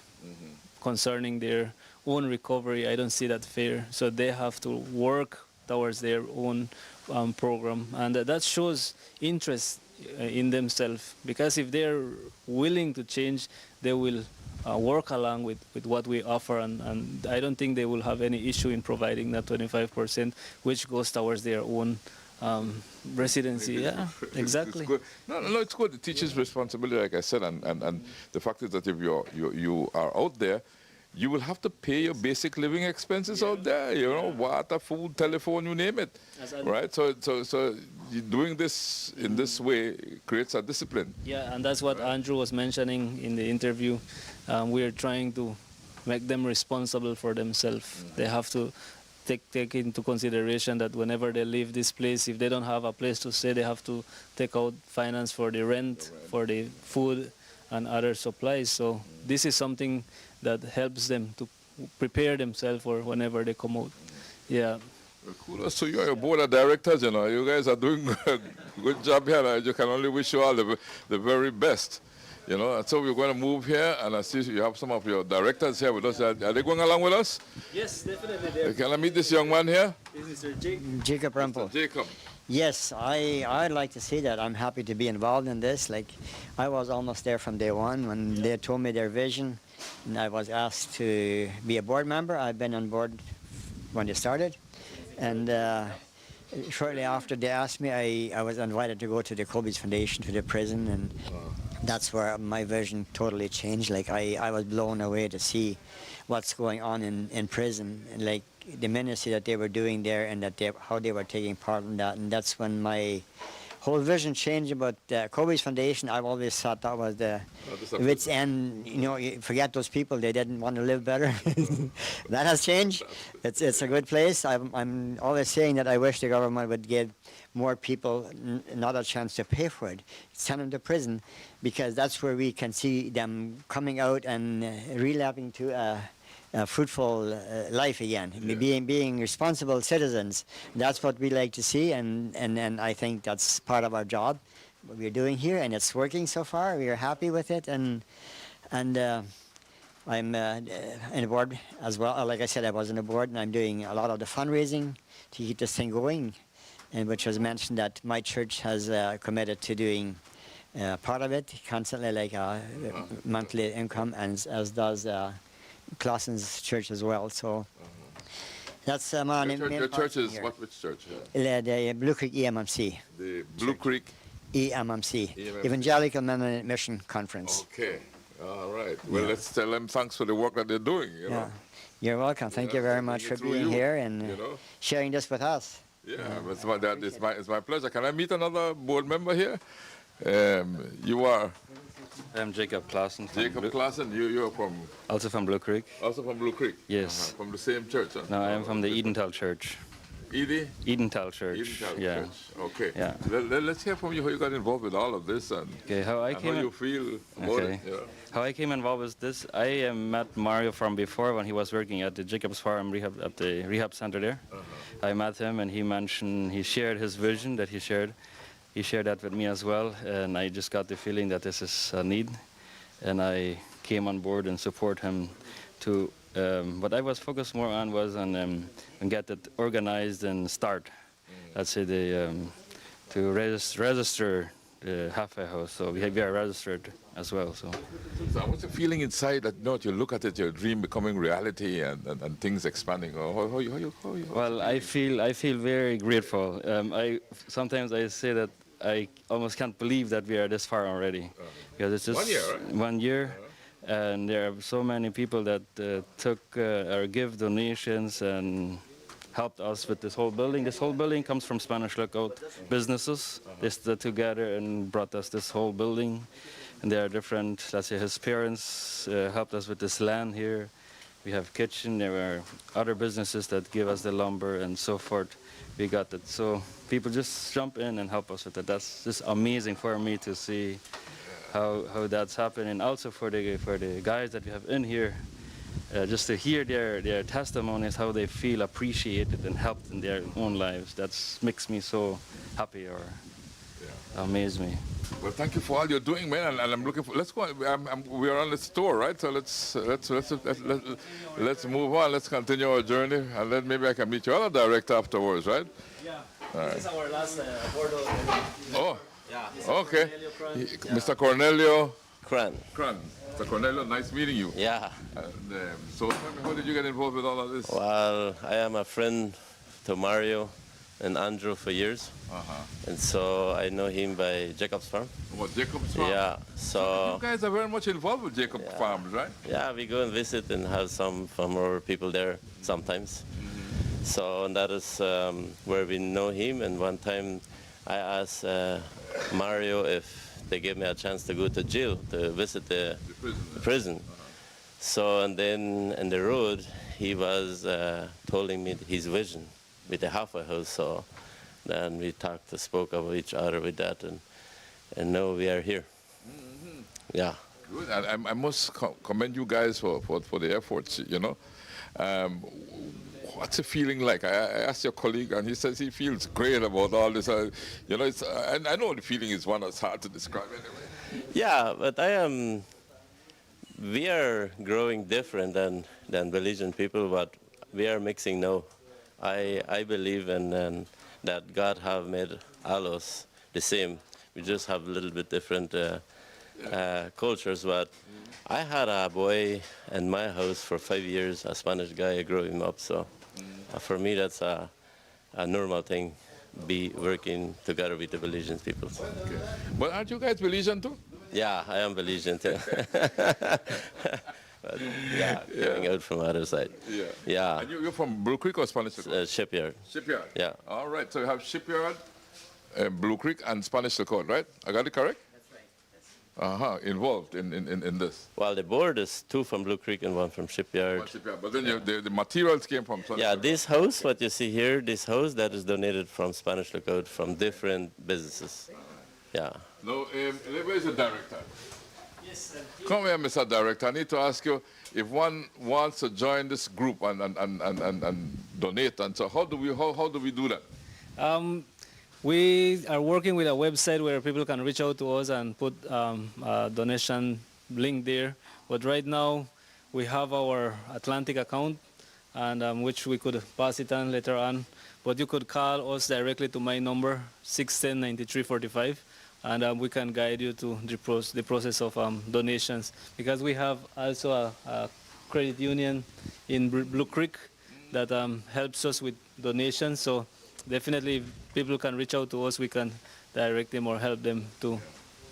Speaker 7: concerning their own recovery, I don't see that fair. So they have to work towards their own program, and that shows interest in themselves, because if they're willing to change, they will work along with what we offer, and I don't think they will have any issue in providing that 25%, which goes towards their own residency. Yeah, exactly.
Speaker 6: It's good. No, it's good. It teaches responsibility, like I said, and the fact is that if you are out there, you will have to pay your basic living expenses out there, you know, water, food, telephone, you name it, right? So doing this in this way creates a discipline.
Speaker 7: Yeah, and that's what Andrew was mentioning in the interview. We are trying to make them responsible for themselves. They have to take into consideration that whenever they leave this place, if they don't have a place to stay, they have to take out finance for the rent, for the food, and other supplies. So this is something that helps them to prepare themselves for whenever they come out. Yeah.
Speaker 6: Well, cool. So you are a board of directors, you know. You guys are doing a good job here. And you can only wish you all the very best. You know, and so we're going to move here, and I see you have some of your directors here with us. Are they going along with us?
Speaker 7: Yes, definitely.
Speaker 6: Can I meet this young man here?
Speaker 7: This is Mr.
Speaker 10: Jacob Rempel.
Speaker 6: Jacob.
Speaker 10: Yes, I'd like to say that I'm happy to be involved in this. Like, I was almost there from day one when they told me their vision, and I was asked to be a board member. I've been on board when they started, and shortly after they asked me, I was invited to go to the Kobe's Foundation, to the prison, and that's where my vision totally changed. Like, I was blown away to see what's going on in prison, and like the ministry that they were doing there, and that how they were taking part in that. And that's when my whole vision changed about Kobe's Foundation. I've always thought that was the wit's end. You know, you forget those people, they didn't want to live better. That has changed. It's a good place. I'm always saying that I wish the government would give more people another chance to pay for it. Send them to prison, because that's where we can see them coming out and relapsing to a fruitful life again, being responsible citizens. That's what we like to see, and I think that's part of our job, what we're doing here, and it's working so far. We are happy with it, and I'm in the board as well. Like I said, I was in the board, and I'm doing a lot of the fundraising to keep this thing going, and which was mentioned that my church has committed to doing part of it constantly, like monthly income, and as does Clausen's church as well. So that's my main
Speaker 6: Your church is
Speaker 10: here.
Speaker 6: which church?
Speaker 10: The Blue Creek EMMC.
Speaker 6: The Blue Creek
Speaker 10: EMMC. Evangelical Men Mission Conference.
Speaker 6: Okay. All right. Well, let's tell them thanks for the work that they're doing. You know?
Speaker 10: You're welcome. Thank you very much for being here and sharing this with us.
Speaker 6: Yeah, it's my pleasure. Can I meet another board member here? You are
Speaker 11: I'm Jacob Claassen.
Speaker 6: Jacob Claassen, you're from,
Speaker 11: Also from Blue Creek.
Speaker 6: also from Blue Creek?
Speaker 11: Yes.
Speaker 6: From the same church? Huh?
Speaker 11: No, I am from the Edental Church. Edental Church.
Speaker 6: Edental
Speaker 11: yeah.
Speaker 6: Church. Okay.
Speaker 11: Yeah.
Speaker 6: Let's hear from you how you got involved with all of this and,
Speaker 11: Okay, how I
Speaker 6: and
Speaker 11: came
Speaker 6: how
Speaker 11: in-
Speaker 6: you feel about
Speaker 11: Okay.
Speaker 6: it. Yeah.
Speaker 11: How I came involved with this, I met Mario from before when he was working at the Jacobs Farm rehab at the rehab center there. I met him and he shared his vision that he shared. He shared that with me as well, and I just got the feeling that this is a need, and I came on board and support him to. What I was focused more on was on get it organized and start. Let's say to register the halfway house. So we are registered as well. So
Speaker 6: what's the feeling inside that you look at it, your dream becoming reality and things expanding? Or how you
Speaker 11: well, I feel very grateful. Sometimes I say that I almost can't believe that we are this far already, because it's just
Speaker 6: 1 year, right?
Speaker 11: 1 year, and there are so many people that took or give donations and helped us with this whole building. This whole building comes from Spanish Lookout businesses. They stood together and brought us this whole building. And there are different, let's say his parents helped us with this land here. We have kitchen, there are other businesses that give us the lumber and so forth. We got it. So people just jump in and help us with it. That's just amazing for me to see how that's happened. And also for the guys that we have in here, just to hear their testimonies, how they feel appreciated and helped in their own lives. That makes me so happy or amaze me.
Speaker 6: Well, thank you for all you're doing, man. And I'm looking for. Let's go. We are on this tour, right? So let's move on. Let's continue our journey, and then maybe I can meet your other director afterwards, right?
Speaker 7: Yeah.
Speaker 6: Right.
Speaker 7: This is our last board.
Speaker 6: Oh.
Speaker 7: Yeah.
Speaker 6: Okay. Mr. Cornelio
Speaker 12: Cran.
Speaker 6: Mr. Cornelio, nice meeting you.
Speaker 12: Yeah.
Speaker 6: And, so tell me, how did you get involved with all of this?
Speaker 12: Well, I am a friend to Mario and Andrew for years. And so I know him by Jacob's Farm.
Speaker 6: What, Jacob's Farm?
Speaker 12: Yeah. So
Speaker 6: you guys are very much involved with Jacob's Farms, right?
Speaker 12: yeah, we go and visit and have some from our people there sometimes. So and that is where we know him. And one time I asked Mario if they gave me a chance to go to jail to visit the prison. So and then in the road he was telling me his vision with the halfway house. So then we spoke about each other with that, and now we are here. Yeah.
Speaker 6: Good. I must commend you guys for the efforts, you know. What's the feeling like? I asked your colleague, and he says he feels great about all this. You know, and I know the feeling is one that's hard to describe anyway.
Speaker 12: Yeah, but we are growing different than Belizean people, but we are mixing now. I believe in that God have made all of us the same. We just have a little bit different cultures, but I had a boy in my house for 5 years, a Spanish guy. I grew him up, so for me that's a normal thing, be working together with the Belizean people.
Speaker 6: Okay. But aren't you guys Belizean too?
Speaker 12: Yeah, I am Belizean too. But, coming out from the other side.
Speaker 6: Yeah.
Speaker 12: Yeah.
Speaker 6: And you're from Blue Creek or Spanish Lookout?
Speaker 12: Shipyard.
Speaker 6: Shipyard?
Speaker 12: Yeah.
Speaker 6: All right, so you have Shipyard, Blue Creek, and Spanish Lookout, right? I got it correct? That's right. Involved in this.
Speaker 12: Well, the board is 2 from Blue Creek and 1 from Shipyard.
Speaker 6: One Shipyard. But then the materials came from Spanish
Speaker 12: Yeah,
Speaker 6: Lookout.
Speaker 12: this house, what you see here, this house, that is donated from Spanish Lookout from different businesses. Yeah.
Speaker 6: No, where is the director? Come here, Mr. Director. I need to ask you, if one wants to join this group and donate, and so how do we do that?
Speaker 7: We are working with a website where people can reach out to us and put a donation link there. But right now, we have our Atlantic account, and which we could pass it on later on. But you could call us directly to my number, 610-9345. And we can guide you to the process of donations, because we have also a credit union in Blue Creek that helps us with donations. So definitely, if people can reach out to us, we can direct them or help them to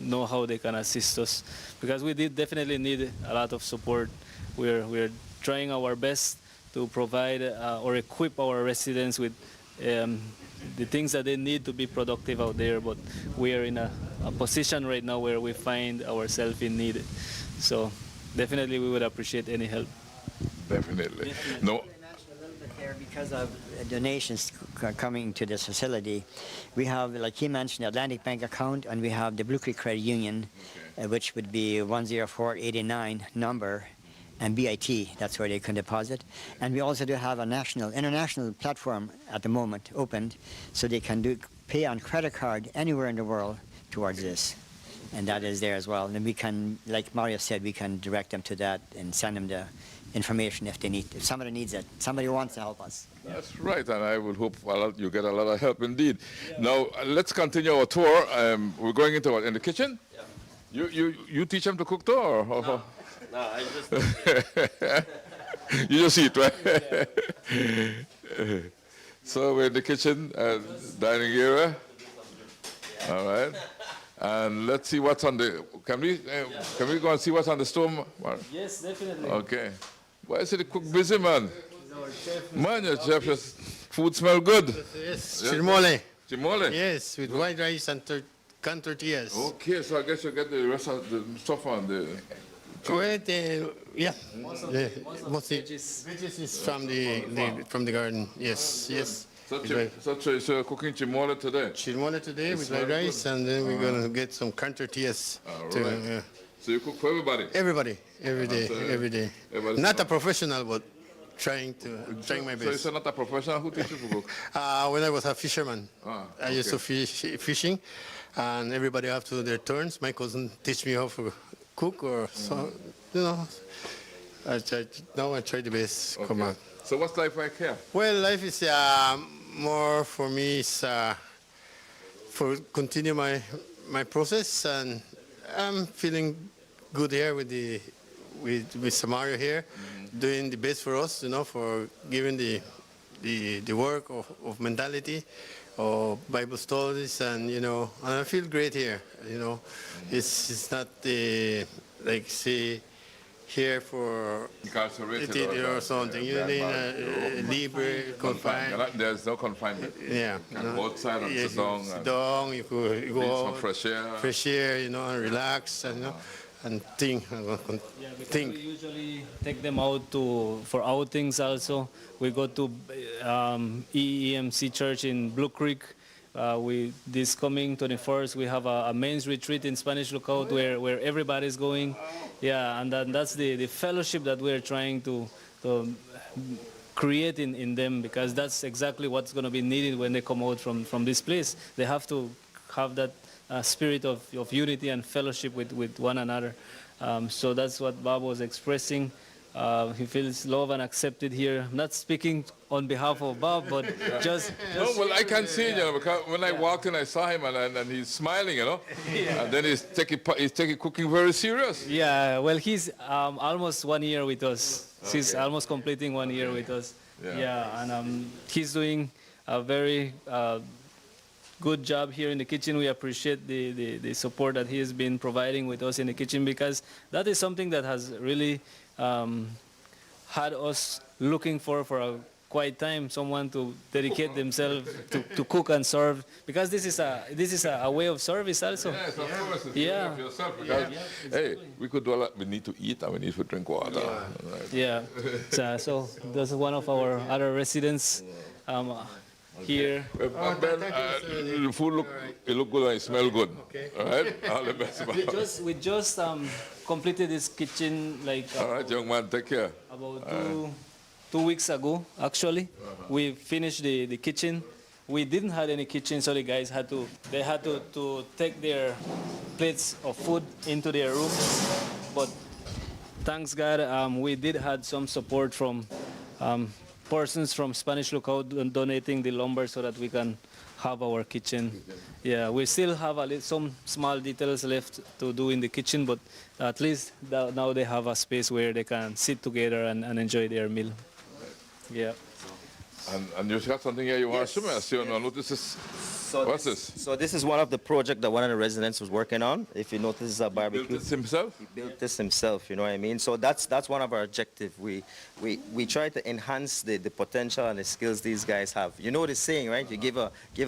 Speaker 7: know how they can assist us, because we definitely need a lot of support. We're trying our best to provide or equip our residents with the things that they need to be productive out there, but we are in a a position right now where we find ourselves in need. So definitely we would appreciate any help.
Speaker 6: Definitely. No.
Speaker 10: There, because of donations coming to this facility, we have, like he mentioned, the Atlantic Bank account, and we have the Blue Creek Credit Union, which would be 10489 number, and BIT, that's where they can deposit. And we also do have a international platform at the moment opened, so they can pay on credit card anywhere in the world towards this. And that is there as well. And we can, like Mario said, we can direct them to that and send them the information if somebody needs it. Somebody wants to help us.
Speaker 6: That's right, and I would hope you get a lot of help indeed. Now, let's continue our tour. We're going into what, in the kitchen? Yeah. You teach them to cook too, or?
Speaker 12: No, I just...
Speaker 6: You just eat, right? So we're in the kitchen, dining area. All right. And let's see what's on the... Can we go and see what's on the stove?
Speaker 7: Yes, definitely.
Speaker 6: Okay. Why is the cook busy, man? Man, your chef, your food smell good.
Speaker 13: Yes, chirmole.
Speaker 6: Chirmole?
Speaker 13: Yes, with white rice and canned tortillas.
Speaker 6: Okay, so I guess you get the rest of the stuff on the...
Speaker 13: Yeah. Mostly veggies is from the garden. Yes, yes.
Speaker 6: So you're cooking chirmole today?
Speaker 13: Chirmole today with white rice, and then we're going to get some canned tortillas.
Speaker 6: Right. So you cook for everybody?
Speaker 13: Everybody, every day. Not a professional, but trying my best.
Speaker 6: So you're not a professional? Who teaches you to cook?
Speaker 13: When I was a fisherman, I used to fishing, and everybody have to do their turns. My cousin teach me how to cook, or so, you know. I try the best.
Speaker 6: Okay.
Speaker 13: Come on.
Speaker 6: So what's life like here?
Speaker 13: Well, life is more for me is for continue my process, and I'm feeling good here with Samario here, doing the best for us, you know, for giving the work of mentality, of Bible studies, and you know, and I feel great here. You know, it's not like say here for
Speaker 6: incarcerated
Speaker 13: or something. You need libre, confined.
Speaker 6: There's no confinement.
Speaker 13: Yeah.
Speaker 6: You can go outside and sit down.
Speaker 13: Sit down, you go
Speaker 6: some fresh air.
Speaker 13: Fresh air, you know, and relax, and you know, and think.
Speaker 7: We usually take them out for outings also. We go to EEMC Church in Blue Creek. This coming 21st, we have a men's retreat in Spanish Lookout where everybody's going. Yeah, and that's the fellowship that we're trying to create in them, because that's exactly what's going to be needed when they come out from this place. They have to have that spirit of unity and fellowship with one another. So that's what Bob was expressing. He feels loved and accepted here. I'm not speaking on behalf of Bob, but just
Speaker 6: no, well, I can see, you know, because when I walked in, I saw him, and he's smiling, you know, and then he's taking cooking very serious.
Speaker 7: Yeah, well, he's almost 1 year with us. Okay. He's almost completing 1 year with us. Yeah, and he's doing a very good job here in the kitchen. We appreciate the support that he has been providing with us in the kitchen, because that is something that has really had us looking for a quite time, someone to dedicate themselves to cook and serve, because this is a way of service also.
Speaker 6: Yes, of course. It's of yourself, because hey, we could do a lot. We need to eat and we need to drink water. Right?
Speaker 7: Yeah. So that's one of our other residents here.
Speaker 6: The food look good and it smell good. Okay. All right. All the best.
Speaker 7: We just completed this kitchen
Speaker 6: all right, young man, take care.
Speaker 7: About 2 weeks ago, actually. We finished the kitchen. We didn't have any kitchen, so the guys had to take their plates of food into their rooms. But thanks God, we did have some support from persons from Spanish Lookout donating the lumber so that we can have our kitchen. Yeah, we still have some small details left to do in the kitchen, but at least now they have a space where they can sit together and enjoy their meal. Yeah.
Speaker 6: And you got something here you want to show me? I see on notice this.
Speaker 8: So
Speaker 6: What's this?
Speaker 8: So this is one of the projects that one of the residents was working on. If you notice, this is a barbecue.
Speaker 6: He built this himself?
Speaker 8: He built this himself, you know what I mean? So that's one of our objectives. We try to enhance the potential and the skills these guys have. You know the saying, right? You give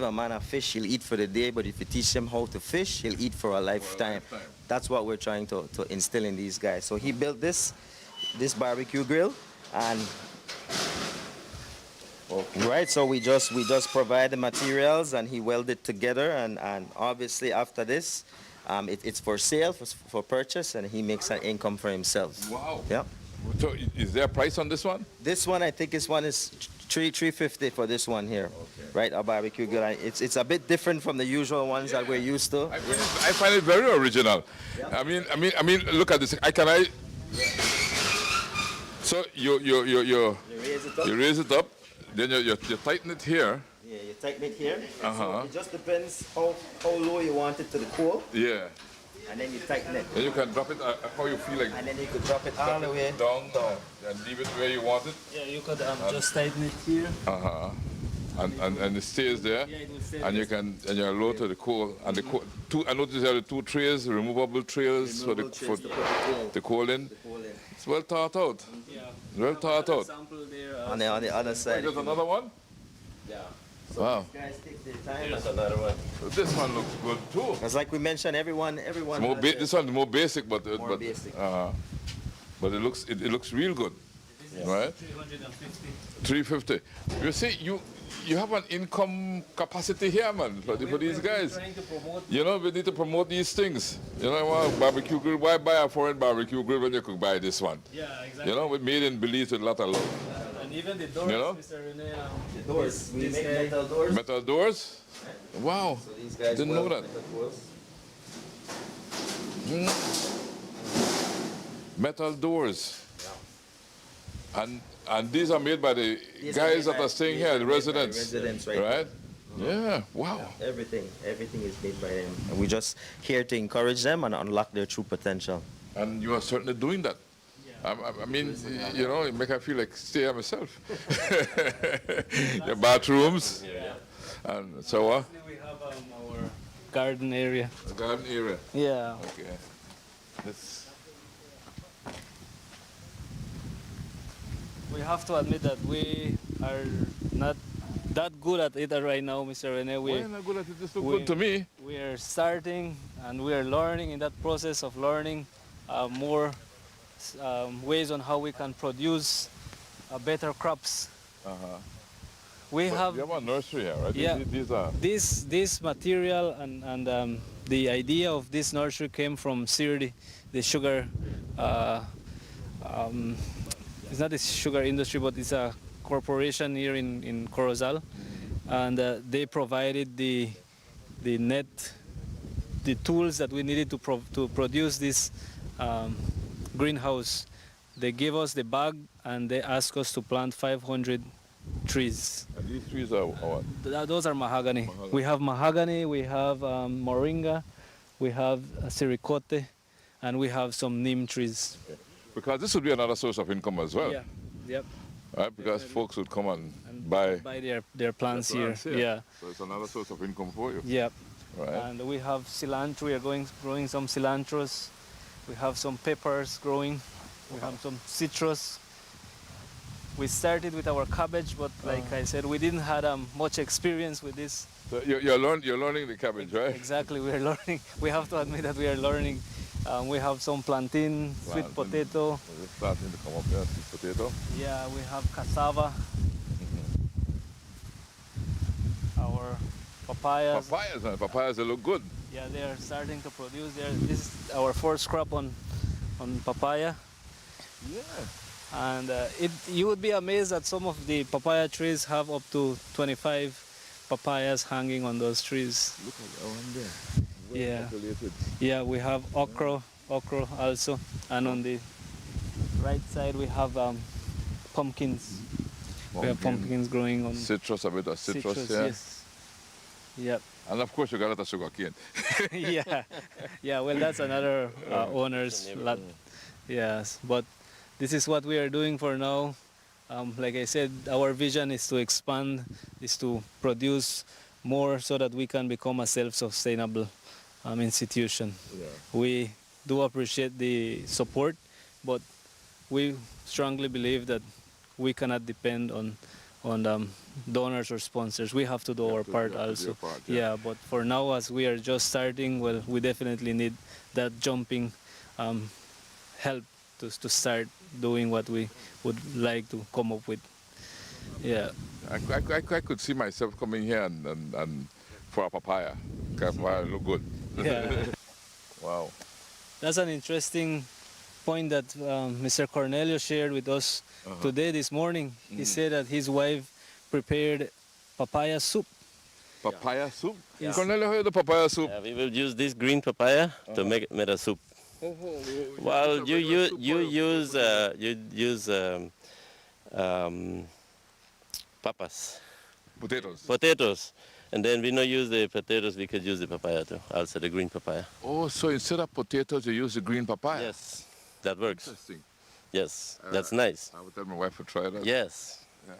Speaker 8: a man a fish, he'll eat for the day, but if you teach him how to fish, he'll eat for a lifetime. That's what we're trying to instill in these guys. So he built this barbecue grill, and right, so we just provide the materials and he welded together, and obviously after this, it's for sale, for purchase, and he makes an income for himself.
Speaker 6: Wow.
Speaker 8: Yeah.
Speaker 6: So is there a price on this one?
Speaker 8: This one, I think this one is $350 for this one here. Okay. Right, a barbecue grill. It's a bit different from the usual ones that we're used to.
Speaker 6: I find it very original. Yeah. I mean, look at this. So you raise it up. Then you tighten it here.
Speaker 8: Yeah, you tighten it here.
Speaker 6: Uh-huh.
Speaker 8: So it just depends how low you want it to the coal.
Speaker 6: Yeah.
Speaker 8: And then you tighten it.
Speaker 6: Then you can drop it how you feel like.
Speaker 8: And then you could drop it all the way
Speaker 6: down and leave it where you want it.
Speaker 7: Yeah, you could just tighten it here.
Speaker 6: Uh-huh. And it stays there.
Speaker 7: Yeah, it will stay
Speaker 6: and
Speaker 7: there.
Speaker 6: you can low to the coal. And the coal, I noticed there are two trays, removable trays for the coal in. It's well thought out.
Speaker 7: Yeah.
Speaker 6: Well thought out.
Speaker 7: Sample there.
Speaker 8: On the other side.
Speaker 6: There's another one?
Speaker 8: Yeah.
Speaker 6: Wow.
Speaker 8: These guys take their time.
Speaker 12: Here's another one.
Speaker 6: So this one looks good too.
Speaker 8: Because like we mentioned, everyone.
Speaker 6: This one's more basic, but
Speaker 8: basic.
Speaker 6: But it looks real good,
Speaker 7: This
Speaker 6: right?
Speaker 7: is 350.
Speaker 6: 350. You see, you have an income capacity here, man, for these guys.
Speaker 7: Trying to promote.
Speaker 6: You know, we need to promote these things. You know, well, barbecue grill. Why buy a foreign barbecue grill when you could buy this one?
Speaker 7: Yeah, exactly.
Speaker 6: You know, we made in Belize with a lot of love.
Speaker 7: And even the doors,
Speaker 6: You know?
Speaker 7: Mr. Rene.
Speaker 8: The doors. We
Speaker 7: this
Speaker 8: make
Speaker 7: guy-
Speaker 8: metal doors.
Speaker 6: Metal doors? Wow.
Speaker 8: So these guys
Speaker 6: Didn't know
Speaker 8: weld
Speaker 6: that.
Speaker 8: metal doors.
Speaker 6: Metal doors. And these are made by the guys that are staying here, the residents.
Speaker 8: Residents,
Speaker 6: right? Yeah, wow.
Speaker 8: Everything is made by them. And we're just here to encourage them and unlock their true potential.
Speaker 6: And you are certainly doing that. I mean, you know, it make I feel like stay here myself. Your bathrooms and so on.
Speaker 7: We have our garden area.
Speaker 6: The garden area.
Speaker 7: Yeah.
Speaker 6: Okay.
Speaker 7: We have to admit that we are not that good at it right now, Mr. Rene.
Speaker 6: Why not good at it? This look good to me.
Speaker 7: We are starting and we are learning in that process of learning more ways on how we can produce better crops. We have
Speaker 6: a nursery here, right?
Speaker 7: Yeah.
Speaker 6: These are.
Speaker 7: This material and the idea of this nursery came from Sirdi, the sugar. It's not a sugar industry, but it's a corporation here in Corozal, and they provided the tools that we needed to produce this greenhouse. They gave us the bag and they asked us to plant 500 trees.
Speaker 6: And these trees are what?
Speaker 7: Those are mahogany. We have mahogany, we have moringa, we have siricote, and we have some neem trees.
Speaker 6: Okay. Because this would be another source of income as well.
Speaker 7: Yeah. Yep.
Speaker 6: Right? Because folks would come and buy
Speaker 7: their plants here. Yeah.
Speaker 6: So it's another source of income for you.
Speaker 7: Yep.
Speaker 6: Right.
Speaker 7: And we have cilantro. We are growing some cilantros. We have some peppers growing. We have some citrus. We started with our cabbage, but like I said, we didn't have much experience with this.
Speaker 6: So you're learning the cabbage, right?
Speaker 7: Exactly. We are learning. We have to admit that we are learning. We have some plantain, sweet potato.
Speaker 6: It's starting to come up here, sweet potato.
Speaker 7: Yeah, we have cassava. Our papayas.
Speaker 6: Papayas, they look good.
Speaker 7: Yeah, they are starting to produce. This is our first crop on papaya.
Speaker 6: Yeah.
Speaker 7: And you would be amazed that some of the papaya trees have up to 25 papayas hanging on those trees.
Speaker 6: Look at that one there.
Speaker 7: Yeah. Yeah, we have okra also, and on the right side we have pumpkins. We have pumpkins growing on
Speaker 6: citrus, a bit of citrus, yeah.
Speaker 7: Yes. Yep.
Speaker 6: And of course you got a sugar cane.
Speaker 7: Yeah. Well, that's another owner's lot. Yes, but this is what we are doing for now. Like I said, our vision is to expand, is to produce more so that we can become a self-sustainable institution.
Speaker 6: Yeah.
Speaker 7: We do appreciate the support, but we strongly believe that we cannot depend on donors or sponsors. We have to do our part also. Yeah, but for now, as we are just starting, well, we definitely need that jumping help to start doing what we would like to come up with. Yeah.
Speaker 6: I could see myself coming here and for a papaya. Papaya look good.
Speaker 7: Yeah.
Speaker 6: Wow.
Speaker 7: That's an interesting point that Mr. Cornelio shared with us today, this morning. He said that his wife prepared papaya soup.
Speaker 6: Papaya soup?
Speaker 7: Yes.
Speaker 6: Cornelio, how is the papaya soup?
Speaker 12: We will use this green papaya to make a soup. Well, you use papas. Potatoes. And then we don't use the potatoes, we could use the papaya too, also the green papaya.
Speaker 6: Oh, so instead of potatoes, you use the green papaya?
Speaker 12: Yes, that works.
Speaker 6: Interesting.
Speaker 12: Yes, that's nice.
Speaker 6: I would tell my wife to try that.
Speaker 12: Yes.
Speaker 6: Yeah.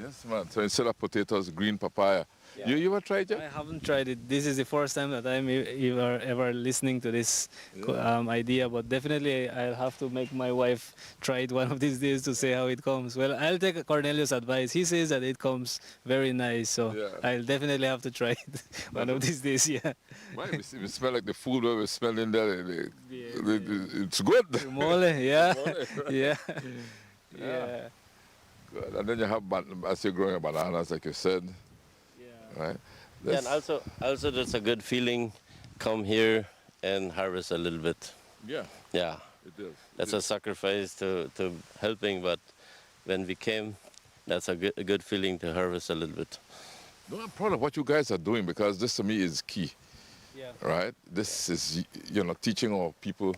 Speaker 6: Yes, man. So instead of potatoes, green papaya.
Speaker 7: Yeah.
Speaker 6: You ever tried it?
Speaker 7: I haven't tried it. This is the first time that I'm ever listening to this idea, but definitely I'll have to make my wife try it one of these days to see how it comes. Well, I'll take Cornelius' advice. He says that it comes very nice, so I'll definitely have to try it one of these days, yeah.
Speaker 6: Why? We smell like the food we smell in there. It's good.
Speaker 7: Mole, yeah. Yeah.
Speaker 6: Yeah. Good. And then you have, as you're growing bananas, like you said. Right?
Speaker 12: Yeah, and also that's a good feeling. Come here and harvest a little bit.
Speaker 6: Yeah.
Speaker 12: Yeah.
Speaker 6: It is.
Speaker 12: That's a sacrifice to helping, but when we came, that's a good feeling to harvest a little bit.
Speaker 6: No, I'm proud of what you guys are doing because this to me is key.
Speaker 7: Yeah.
Speaker 6: Right? This is, teaching our people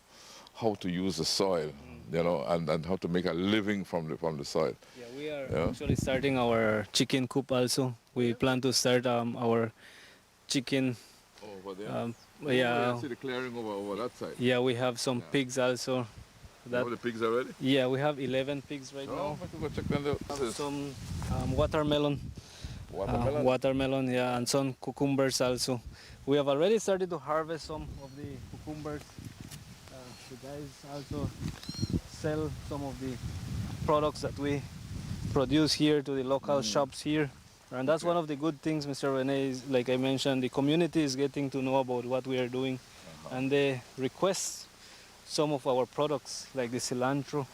Speaker 6: how to use the soil, and how to make a living from the soil.
Speaker 7: Yeah, we are actually starting our chicken coop also. We plan to start our chicken.
Speaker 6: Over there?
Speaker 7: Yeah.
Speaker 6: I see the clearing over that side.
Speaker 7: Yeah, we have some pigs also.
Speaker 6: You have the pigs already?
Speaker 7: Yeah, we have 11 pigs right now.
Speaker 6: I can go check them out.
Speaker 7: Some watermelon. Watermelon, yeah, and some cucumbers also. We have already started to harvest some of the cucumbers. The guys also sell some of the products that we produce here to the local shops here. And that's one of the good things, Mr. Rene, is like I mentioned, the community is getting to know about what we are doing. And they request some of our products, like the cilantro.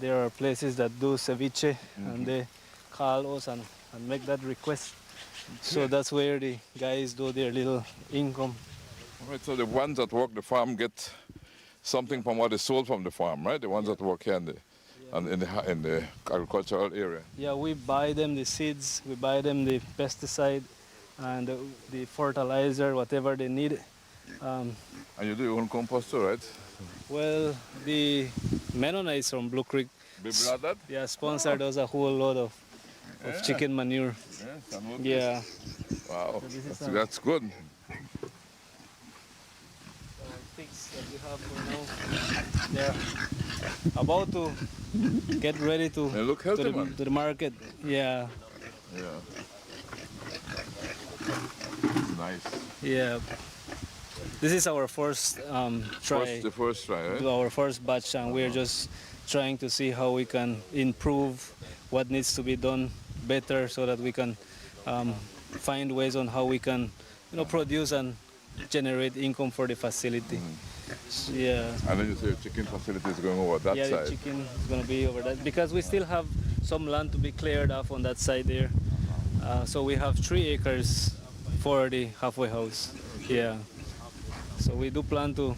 Speaker 7: There are places that do ceviche, and they call us and make that request. So that's where the guys do their little income.
Speaker 6: All right, so the ones that work the farm get something from what is sold from the farm, right? The ones that work here in the agricultural area.
Speaker 7: Yeah, we buy them the seeds, we buy them the pesticide and the fertilizer, whatever they need.
Speaker 6: And you do your own compost too, right?
Speaker 7: Well, the Mennonites from Blue Creek, sponsored us a whole lot of chicken manure.
Speaker 6: Yeah. Wow, so that's good.
Speaker 7: Pigs that we have for now, they're about to get ready to the market. Yeah.
Speaker 6: Yeah. Nice.
Speaker 7: Yeah. This is our first try.
Speaker 6: The first try, right?
Speaker 7: Our first batch, and we're just trying to see how we can improve what needs to be done better, so that we can find ways on how we can, produce and generate income for the facility. Yeah.
Speaker 6: And then you say your chicken facility is going over that side.
Speaker 7: Yeah, the chicken is going to be over that, because we still have some land to be cleared off on that side there. So we have 3 acres for the halfway house. Yeah. So we do plan to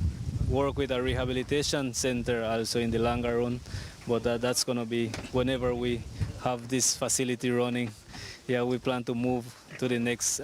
Speaker 7: work with a rehabilitation center also in the longer run, but that's going to be whenever we have this facility running. Yeah, we plan to move to the next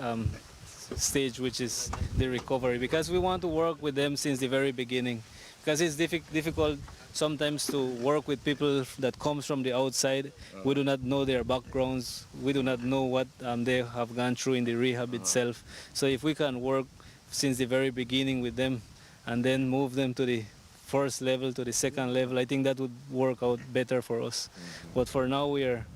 Speaker 7: stage, which is the recovery, because we want to work with them since the very beginning, because it's difficult sometimes to work with people that comes from the outside. We do not know their backgrounds, we do not know what they have gone through in the rehab itself. So if we can work since the very beginning with them and then move them to the first level to the second level. I think that would work out better for us. But for now, we are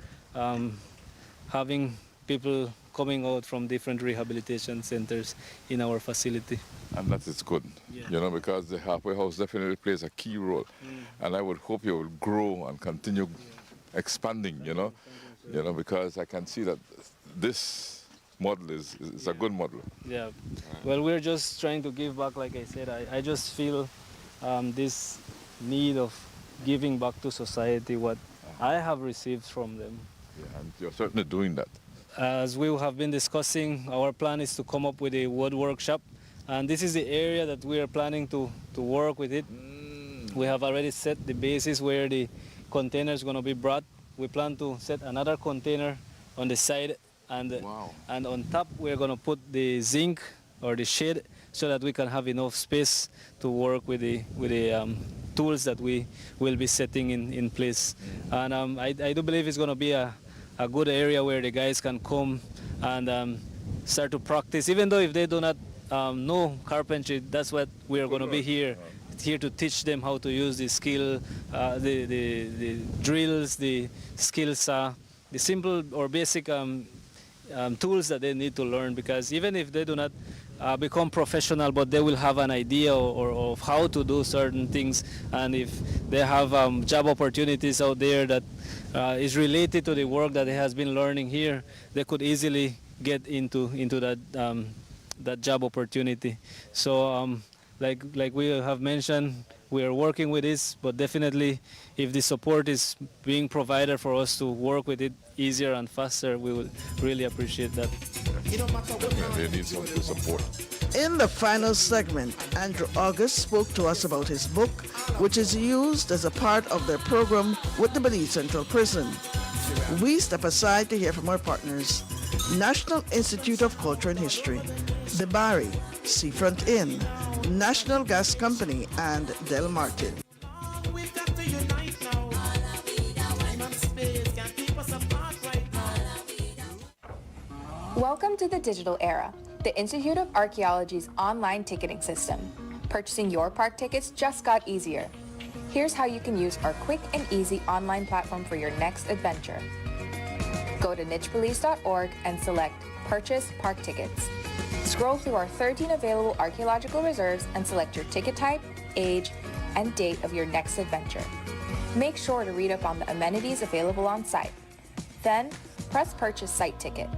Speaker 7: having people coming out from different rehabilitation centers in our facility.
Speaker 6: And that is good, you know, because the halfway house definitely plays a key role. And I would hope you will grow and continue expanding, you know, because I can see that this model is a good model.
Speaker 7: Yeah, well, we're just trying to give back, like I said. I just feel this need of giving back to society what I have received from them.
Speaker 6: Yeah, and you're certainly doing that.
Speaker 7: As we have been discussing, our plan is to come up with a wood workshop, and this is the area that we are planning to work with it. We have already set the basis where the container is going to be brought. We plan to set another container on the side, and on top we're going to put the zinc or the shade so that we can have enough space to work with the tools that we will be setting in place. And I do believe it's going to be a good area where the guys can come and start to practice. Even though if they do not know carpentry, that's what we are going to be here to teach them how to use the skill, the drills, the skill saw, the simple or basic tools that they need to learn. Because even if they do not become professional, but they will have an idea or of how to do certain things, and if they have job opportunities out there that is related to the work that they has been learning here, they could easily get into that job opportunity. So like we have mentioned, we are working with this, but definitely if the support is being provided for us to work with it easier and faster, we would really appreciate that.
Speaker 6: They need some support.
Speaker 1: In the final segment, Andrew August spoke to us about his book, which is used as a part of their program with the Belize Central Prison. We step aside to hear from our partners, National Institute of Culture and History, the Barry, Seafront Inn, National Gas Company, and Del Martin.
Speaker 9: Welcome to the digital era, the Institute of Archaeology's online ticketing system. Purchasing your park tickets just got easier. Here's how you can use our quick and easy online platform for your next adventure. Go to nichebelize.org and select Purchase Park Tickets. Scroll through our 13 available archaeological reserves and select your ticket type, age, and date of your next adventure. Make sure to read up on the amenities available on site. Then, press Purchase Site Ticket.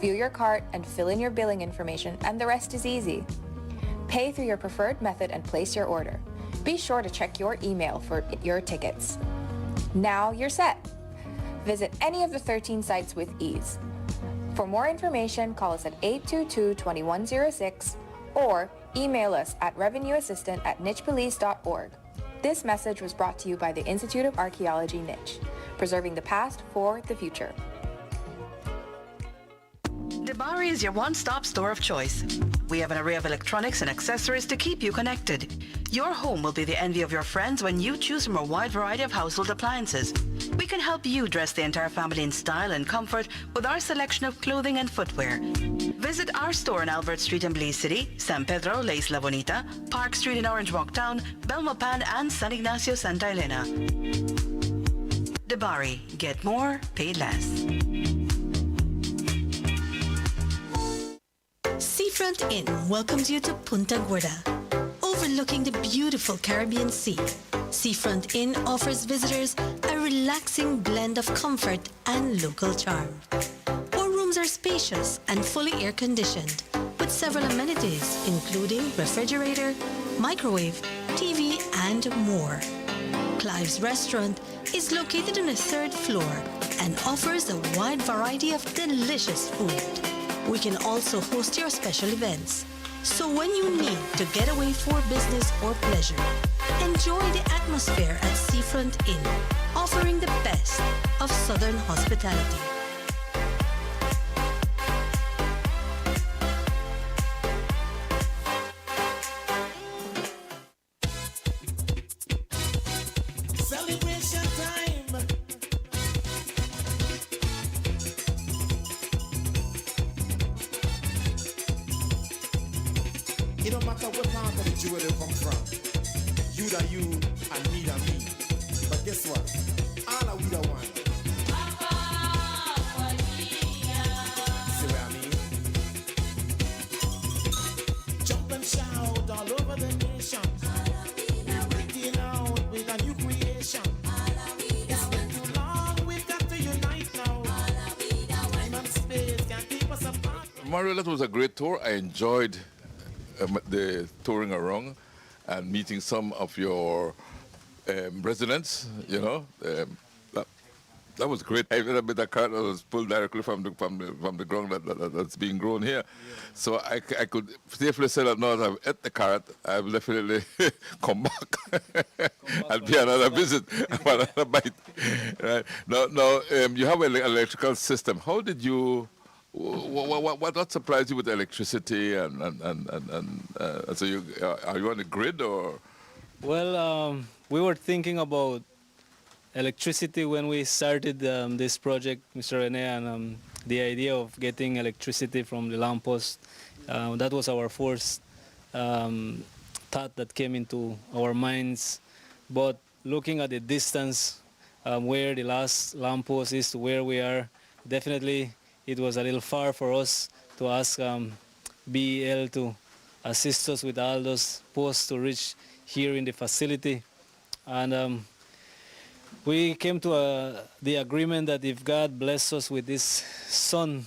Speaker 9: View your cart and fill in your billing information, and the rest is easy. Pay through your preferred method and place your order. Be sure to check your email for your tickets. Now you're set. Visit any of the 13 sites with ease. For more information, call us at 822-2106 or email us at revenueassistant@nichebelize.org. This message was brought to you by the Institute of Archaeology Niche, preserving the past for the future.
Speaker 3: Debari is your one-stop store of choice. We have an array of electronics and accessories to keep you connected. Your home will be the envy of your friends when you choose from a wide variety of household appliances. We can help you dress the entire family in style and comfort with our selection of clothing and footwear. Visit our store on Albert Street in Belize City, San Pedro, La Isla Bonita, Park Street in Orange Walk Town, Belmopan, and San Ignacio, Santa Elena. Debari, get more, pay less.
Speaker 4: Seafront Inn welcomes you to Punta Gorda, overlooking the beautiful Caribbean Sea. Seafront Inn offers visitors a relaxing blend of comfort and local charm. Our rooms are spacious and fully air-conditioned, with several amenities including refrigerator, microwave, TV, and more. Clive's Restaurant is located on the 3rd floor and offers a wide variety of delicious food. We can also host your special events. So when you need to get away for business or pleasure, enjoy the atmosphere at Seafront Inn, offering the best of Southern hospitality.
Speaker 5: Celebration time. It don't matter what part of the jewel you come from. You da you and me da me. But guess what? All are we the one. See what I mean? Jump and shout all over the nation. We're breaking out with a new creation. It's been too long, we've got to unite now. Time and space can't keep us apart.
Speaker 6: Mario, that was a great tour. I enjoyed the touring around and meeting some of your residents, you know. That was great. I had a bit of carrot that was pulled directly from the ground that's being grown here. So I could safely say that now that I've ate the carrot, I will definitely come back and pay another visit for another bite. Right. Now you have an electrical system. How did you, what surprised you with electricity and so you, are you on the grid or?
Speaker 7: Well, we were thinking about electricity when we started this project, Mr. Rene, and the idea of getting electricity from the lamppost. That was our first thought that came into our minds. But looking at the distance where the last lamppost is to where we are, definitely it was a little far for us to ask BEL to assist us with all those posts to reach here in the facility. And we came to the agreement that if God bless us with this sun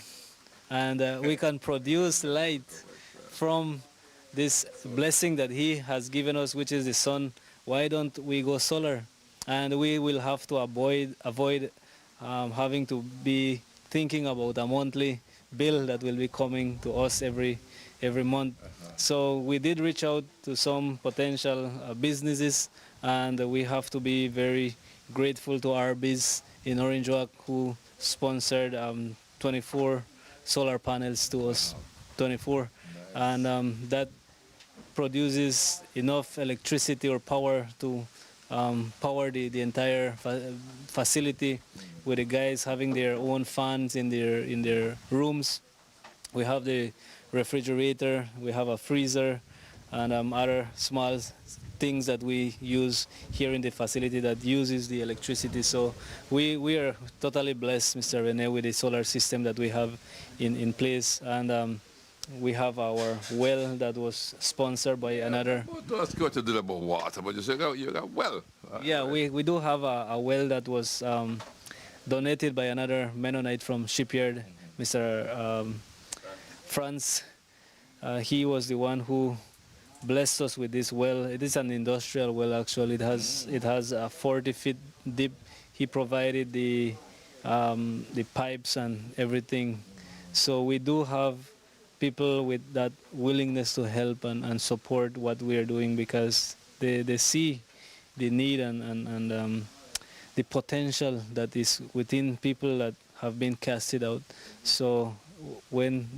Speaker 7: and we can produce light from this blessing that He has given us, which is the sun, why don't we go solar? And we will have to avoid having to be thinking about a monthly bill that will be coming to us every month. So we did reach out to some potential businesses, and we have to be very grateful to RBs in Orange Walk who sponsored 24 solar panels to us, 24. And that produces enough electricity or power to power the entire facility, with the guys having their own fans in their rooms. We have the refrigerator, we have a freezer, and other small things that we use here in the facility that uses the electricity. So we are totally blessed, Mr. Rene, with the solar system that we have in place. And we have our well that was sponsored by another.
Speaker 6: To ask you what you did about water, but you say you got well.
Speaker 7: Yeah, we do have a well that was donated by another Mennonite from Shipyard, Mr. Franz. He was the one who blessed us with this well. It is an industrial well, actually. It has 40 feet deep. He provided the pipes and everything. So we do have people with that willingness to help and support what we are doing, because they see the need and the potential that is within people that have been casted out. So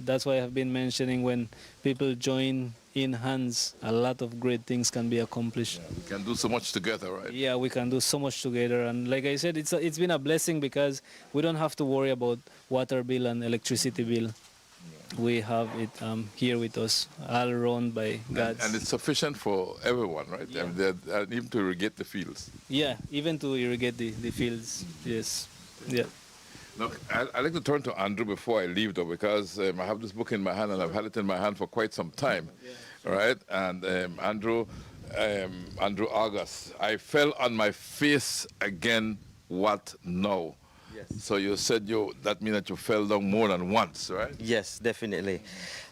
Speaker 7: that's why I've been mentioning, when people join in hands, a lot of great things can be accomplished.
Speaker 6: Yeah, we can do so much together, right?
Speaker 7: Yeah, we can do so much together. And like I said, it's been a blessing, because we don't have to worry about water bill and electricity bill. We have it here with us, all run by God.
Speaker 6: And it's sufficient for everyone, right?
Speaker 7: Yeah.
Speaker 6: I mean, even to irrigate the fields.
Speaker 7: Yeah, even to irrigate the fields, yes. Yeah.
Speaker 6: Look, I'd like to turn to Andrew before I leave, though, because I have this book in my hand, and I've had it in my hand for quite some time, right? And Andrew August, I fell on my face again, what now?
Speaker 8: Yes.
Speaker 6: So you said that means that you fell down more than once, right?
Speaker 8: Yes, definitely.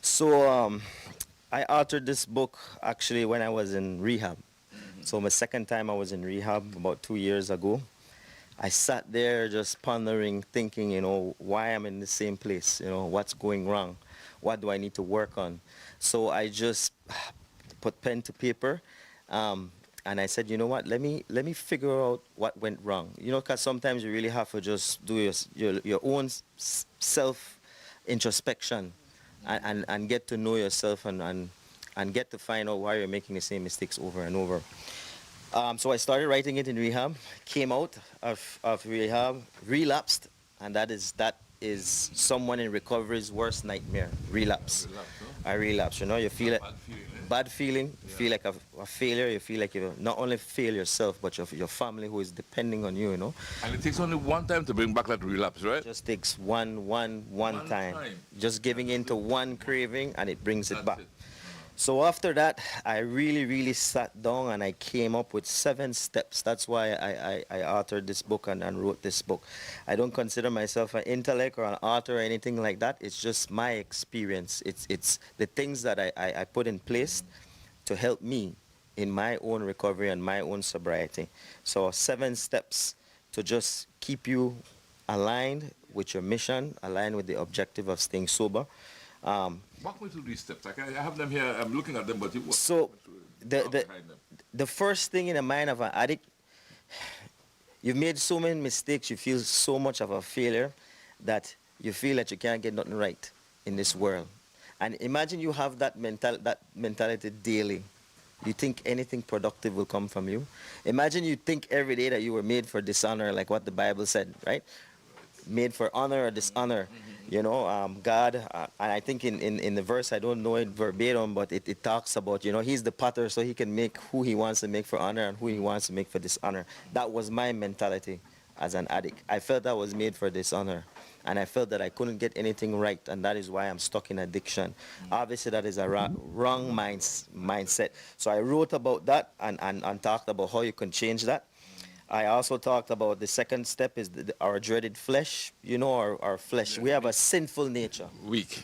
Speaker 8: So I authored this book actually when I was in rehab. So my second time I was in rehab about 2 years ago. I sat there just pondering, thinking, why I'm in the same place, what's going wrong, what do I need to work on. So I just put pen to paper, and I said, you know what, let me figure out what went wrong. Because sometimes you really have to just do your own self-introspection and get to know yourself and get to find out why you're making the same mistakes over and over. So I started writing it in rehab, came out of rehab, relapsed, and that is someone in recovery's worst nightmare, relapse. I relapse, you feel it. bad feeling. You feel like a failure. You feel like you not only fail yourself, but your family who is depending on you, you know.
Speaker 6: And it takes only one time to bring back that relapse, right?
Speaker 8: Just takes one time. Just giving into one craving and it brings it back. So after that, I really sat down and I came up with 7 steps. That's why I authored this book and wrote this book. I don't consider myself an intellect or an author or anything like that. It's just my experience. It's the things that I put in place to help me in my own recovery and my own sobriety. So 7 steps to just keep you aligned with your mission, aligned with the objective of staying sober.
Speaker 6: Walk me through these steps. I have them here. I'm looking at them, but
Speaker 8: so the first thing in the mind of an addict, you've made so many mistakes, you feel so much of a failure that you feel that you can't get nothing right in this world. And imagine you have that mentality daily. You think anything productive will come from you. Imagine you think every day that you were made for dishonor, like what the Bible said, right? Made for honor or dishonor. You know, God, and I think in the verse, I don't know it verbatim, but it talks about, you know, he's the potter, so he can make who he wants to make for honor and who he wants to make for dishonor. That was my mentality as an addict. I felt I was made for dishonor, and I felt that I couldn't get anything right, and that is why I'm stuck in addiction. Obviously, that is a wrong mindset. So I wrote about that and talked about how you can change that. I also talked about the second step is our dreaded flesh. You know, our flesh. We have a sinful nature.
Speaker 6: Weak.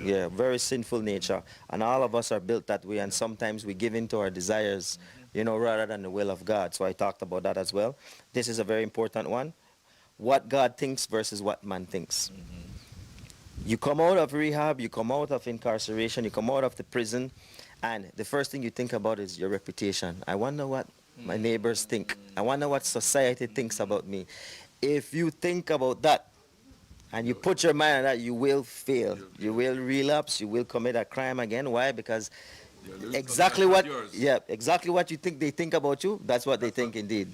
Speaker 8: Yeah, very sinful nature. And all of us are built that way. And sometimes we give in to our desires, you know, rather than the will of God. So I talked about that as well. This is a very important one. What God thinks versus what man thinks. You come out of rehab, you come out of incarceration, you come out of the prison, and the first thing you think about is your reputation. I wonder what my neighbors think. I wonder what society thinks about me. If you think about that and you put your mind on that, you will fail. You will relapse. You will commit a crime again. Why? Because exactly what you think they think about you, that's what they think indeed.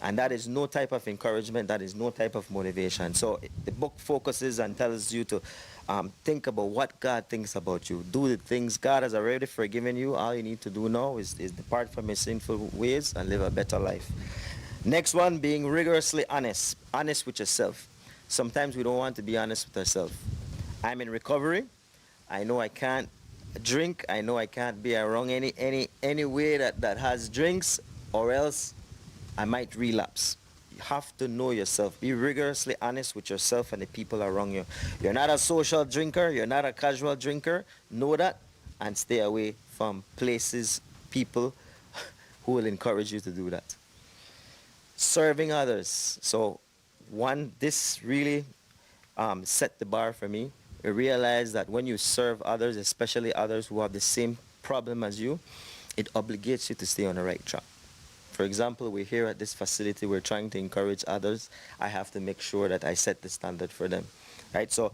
Speaker 8: And that is no type of encouragement. That is no type of motivation. So the book focuses and tells you to think about what God thinks about you. Do the things God has already forgiven you. All you need to do now is depart from your sinful ways and live a better life. Next one, being rigorously honest. Honest with yourself. Sometimes we don't want to be honest with ourselves. I'm in recovery. I know I can't drink. I know I can't be around any way that has drinks, or else I might relapse. You have to know yourself. Be rigorously honest with yourself and the people around you. You're not a social drinker. You're not a casual drinker. Know that and stay away from places, people who will encourage you to do that. Serving others. So this really set the bar for me. I realized that when you serve others, especially others who have the same problem as you, it obligates you to stay on the right track. For example, we're here at this facility, we're trying to encourage others. I have to make sure that I set the standard for them, right? So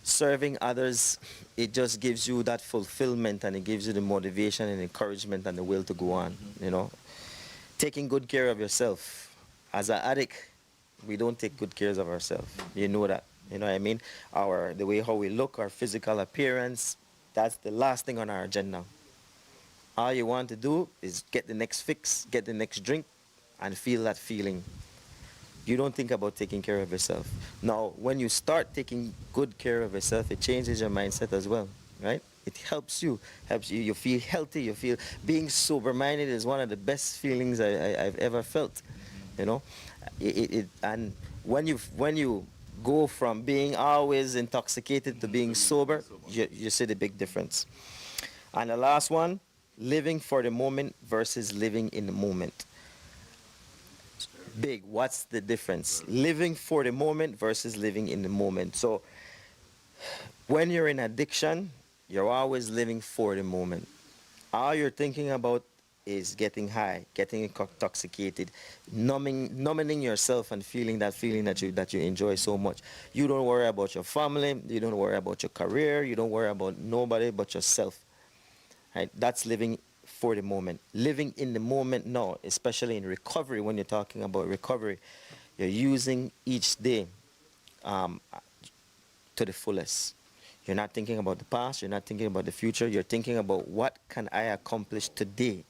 Speaker 8: serving others, it just gives you that fulfillment, and it gives you the motivation and encouragement and the will to go on, you know. Taking good care of yourself. As an addict, we don't take good care of ourselves. You know that, you know what I mean? The way how we look, our physical appearance, that's the last thing on our agenda. All you want to do is get the next fix, get the next drink, and feel that feeling. You don't think about taking care of yourself. Now, when you start taking good care of yourself, it changes your mindset as well, right? It helps you. You feel healthy. You feel being sober-minded is one of the best feelings I've ever felt, you know. And when you go from being always intoxicated to being sober, you see the big difference. And the last one, living for the moment versus living in the moment. Big. What's the difference? Living for the moment versus living in the moment. So when you're in addiction, you're always living for the moment. All you're thinking about is getting high, getting intoxicated, numbing yourself and feeling that you enjoy so much. You don't worry about your family, you don't worry about your career, you don't worry about nobody but yourself. Right? That's living for the moment. Living in the moment now, especially in recovery, when you're talking about recovery, you're using each day to the fullest. You're not thinking about the past. You're not thinking about the future. You're thinking about what can I accomplish today?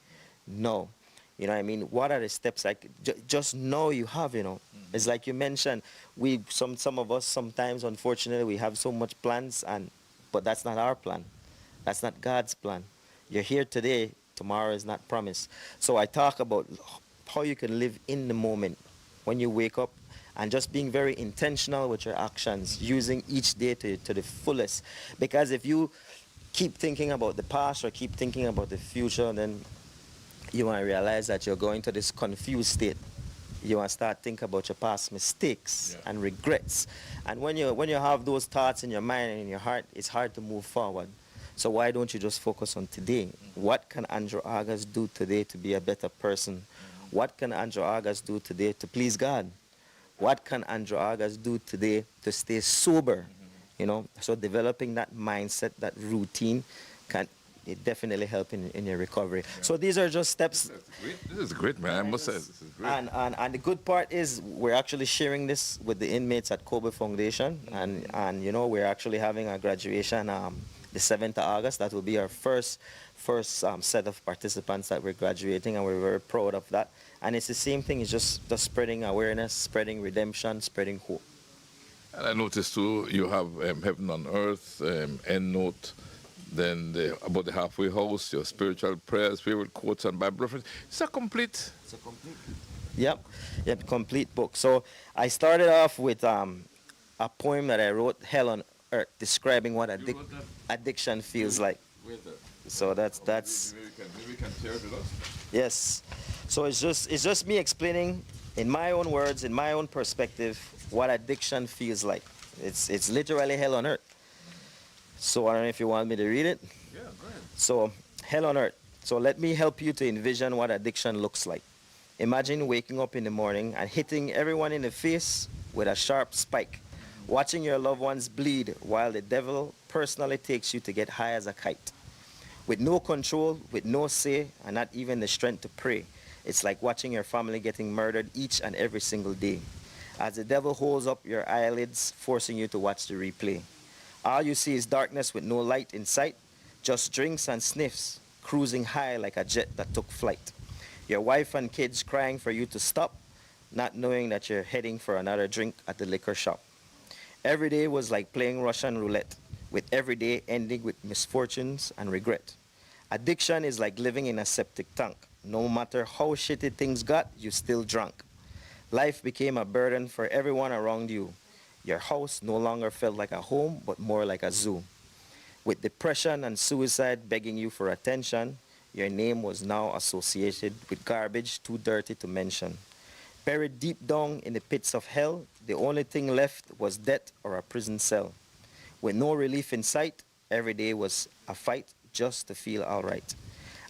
Speaker 8: No. You know what I mean? What are the steps I could just know you have, you know? It's like you mentioned, some of us sometimes, unfortunately, we have so much plans, but that's not our plan. That's not God's plan. You're here today, tomorrow is not promised. So I talk about how you can live in the moment when you wake up and just being very intentional with your actions, using each day to the fullest. Because if you keep thinking about the past or keep thinking about the future, then you want to realize that you're going to this confused state. You want to start thinking about your past mistakes and regrets. And when you have those thoughts in your mind and in your heart, it's hard to move forward. So why don't you just focus on today? What can Andrew August do today to be a better person? What can Andrew August do today to please God? What can Andrew August do today to stay sober? You know, so developing that mindset, that routine, can it definitely help in your recovery. So these are just steps.
Speaker 6: This is great, man. I must say, this is great.
Speaker 8: And the good part is we're actually sharing this with the inmates at Kobe Foundation, and you know, we're actually having a graduation the 7th of August. That will be our first set of participants that we're graduating, and we're very proud of that. And it's the same thing. It's just spreading awareness, spreading redemption, spreading hope.
Speaker 6: And I noticed too, you have Heaven on Earth, End Note, then about the halfway house, your spiritual prayers, favorite quotes, and Bible reference. It's a complete.
Speaker 8: Yep, complete book. So I started off with a poem that I wrote, Hell on Earth, describing what addiction feels like. So that's.
Speaker 6: Maybe we can share it with us.
Speaker 8: Yes. So it's just me explaining in my own words, in my own perspective, what addiction feels like. It's literally hell on earth. So I don't know if you want me to read it.
Speaker 6: Yeah, go ahead.
Speaker 8: So hell on earth. So let me help you to envision what addiction looks like. Imagine waking up in the morning and hitting everyone in the face with a sharp spike, watching your loved ones bleed while the devil personally takes you to get high as a kite. With no control, with no say, and not even the strength to pray. It's like watching your family getting murdered each and every single day, as the devil holds up your eyelids, forcing you to watch the replay. All you see is darkness with no light in sight, just drinks and sniffs, cruising high like a jet that took flight. Your wife and kids crying for you to stop, not knowing that you're heading for another drink at the liquor shop. Every day was like playing Russian roulette, with every day ending with misfortunes and regret. Addiction is like living in a septic tank. No matter how shitty things got, you still drunk. Life became a burden for everyone around you. Your house no longer felt like a home, but more like a zoo. With depression and suicide begging you for attention, your name was now associated with garbage too dirty to mention. Buried deep down in the pits of hell, the only thing left was death or a prison cell. With no relief in sight, every day was a fight just to feel all right.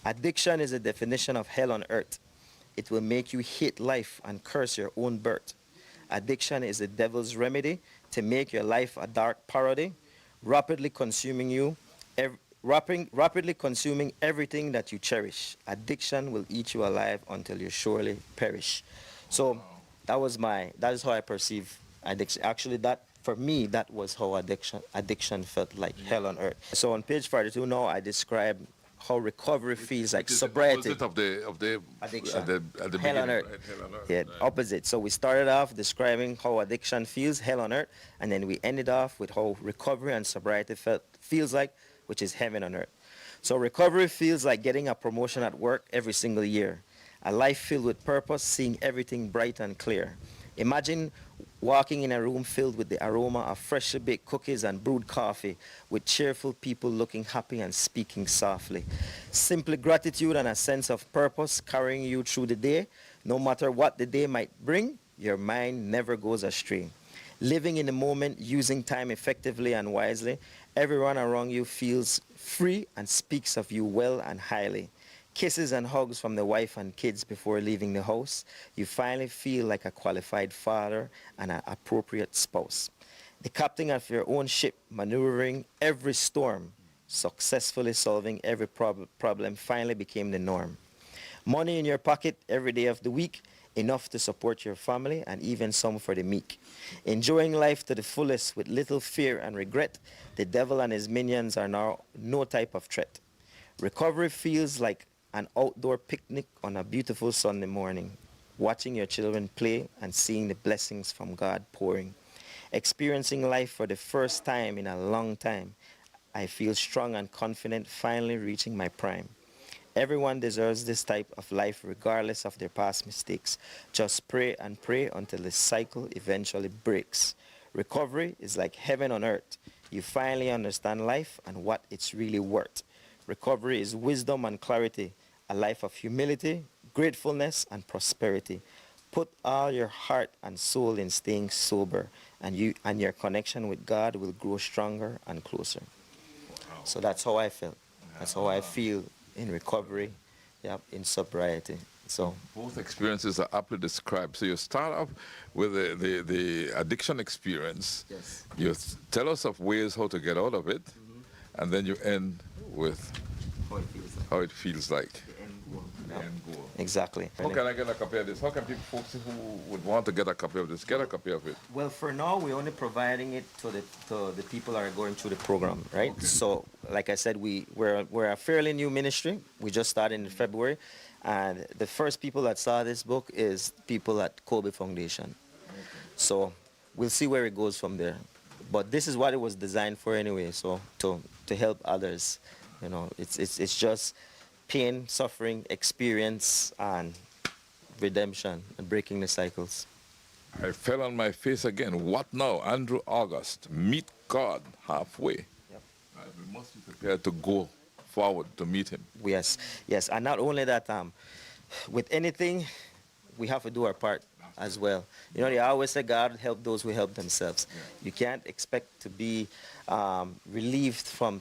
Speaker 8: Addiction is a definition of hell on earth. It will make you hate life and curse your own birth. Addiction is the devil's remedy to make your life a dark parody, rapidly consuming everything that you cherish. Addiction will eat you alive until you surely perish. So that is how I perceive addiction. Actually, for me, that was how addiction felt like hell on earth. So on page 42 now, I describe how recovery feels like sobriety.
Speaker 6: Opposite of the
Speaker 8: addiction.
Speaker 6: At the
Speaker 8: Hell
Speaker 6: beginning,
Speaker 8: on earth.
Speaker 6: right? Hell on earth.
Speaker 8: Yeah,
Speaker 6: Right.
Speaker 8: opposite. So we started off describing how addiction feels, hell on earth, and then we ended off with how recovery and sobriety feels like, which is heaven on earth. So recovery feels like getting a promotion at work every single year. A life filled with purpose, seeing everything bright and clear. Imagine walking in a room filled with the aroma of freshly baked cookies and brewed coffee, with cheerful people looking happy and speaking softly. Simply gratitude and a sense of purpose carrying you through the day. No matter what the day might bring, your mind never goes astray. Living in the moment, using time effectively and wisely, everyone around you feels free and speaks of you well and highly. Kisses and hugs from the wife and kids before leaving the house. You finally feel like a qualified father and an appropriate spouse. The captain of your own ship, maneuvering every storm, successfully solving every problem finally became the norm. Money in your pocket every day of the week. enough to support your family, and even some for the meek. Enjoying life to the fullest with little fear and regret, the devil and his minions are now no type of threat. Recovery feels like an outdoor picnic on a beautiful Sunday morning, watching your children play and seeing the blessings from God pouring. Experiencing life for the first time in a long time, I feel strong and confident, finally reaching my prime. Everyone deserves this type of life regardless of their past mistakes. Just pray and pray until the cycle eventually breaks. Recovery is like heaven on earth. You finally understand life and what it's really worth. Recovery is wisdom and clarity, a life of humility, gratefulness, and prosperity. Put all your heart and soul in staying sober, and your connection with God will grow stronger and closer. So that's how I felt. That's how I feel in recovery, yeah, in sobriety. So
Speaker 6: both experiences are aptly described. So you start off with the addiction experience.
Speaker 8: Yes.
Speaker 6: You tell us of ways how to get out of it, and then you end with how it feels like. The end goal.
Speaker 8: Exactly.
Speaker 6: How can I get a copy of this? How can people, folks who would want to get a copy of this, get a copy of it?
Speaker 8: Well, for now, we're only providing it to the people that are going through the program, right?
Speaker 6: Okay.
Speaker 8: So, like I said, we're a fairly new ministry. We just started in February, and the first people that saw this book is people at Kobe Foundation.
Speaker 6: Okay.
Speaker 8: So, we'll see where it goes from there. But this is what it was designed for anyway. So, to help others, you know, it's just pain, suffering, experience, and redemption, and breaking the cycles.
Speaker 6: I fell on my face again. What now? Andrew August, meet God halfway.
Speaker 8: Yep.
Speaker 6: Right, we must be prepared to go forward to meet him.
Speaker 8: Yes, yes. And not only that, with anything, we have to do our part as well. You know, they always say God help those who help themselves.
Speaker 6: Yeah.
Speaker 8: You can't expect to be relieved from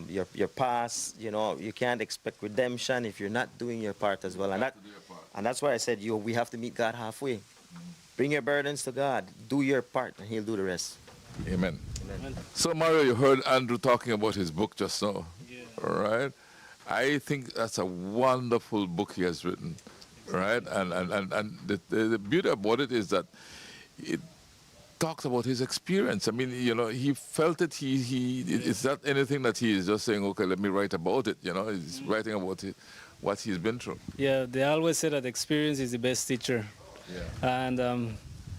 Speaker 8: your past. You know, you can't expect redemption if you're not doing your part as well. And that's why I said we have to meet God halfway. Bring your burdens to God. Do your part, and He'll do the rest.
Speaker 6: Amen.
Speaker 8: Amen.
Speaker 6: So, Mario, you heard Andrew talking about his book just now.
Speaker 7: Yeah.
Speaker 6: All right. I think that's a wonderful book he has written. Right? And the beauty about it is that it talks about his experience. I mean, you know, he felt it. It's not anything that he is just saying, okay, let me write about it. You know, he's writing about it, what he's been through.
Speaker 7: Yeah, they always say that experience is the best teacher.
Speaker 6: Yeah.
Speaker 7: And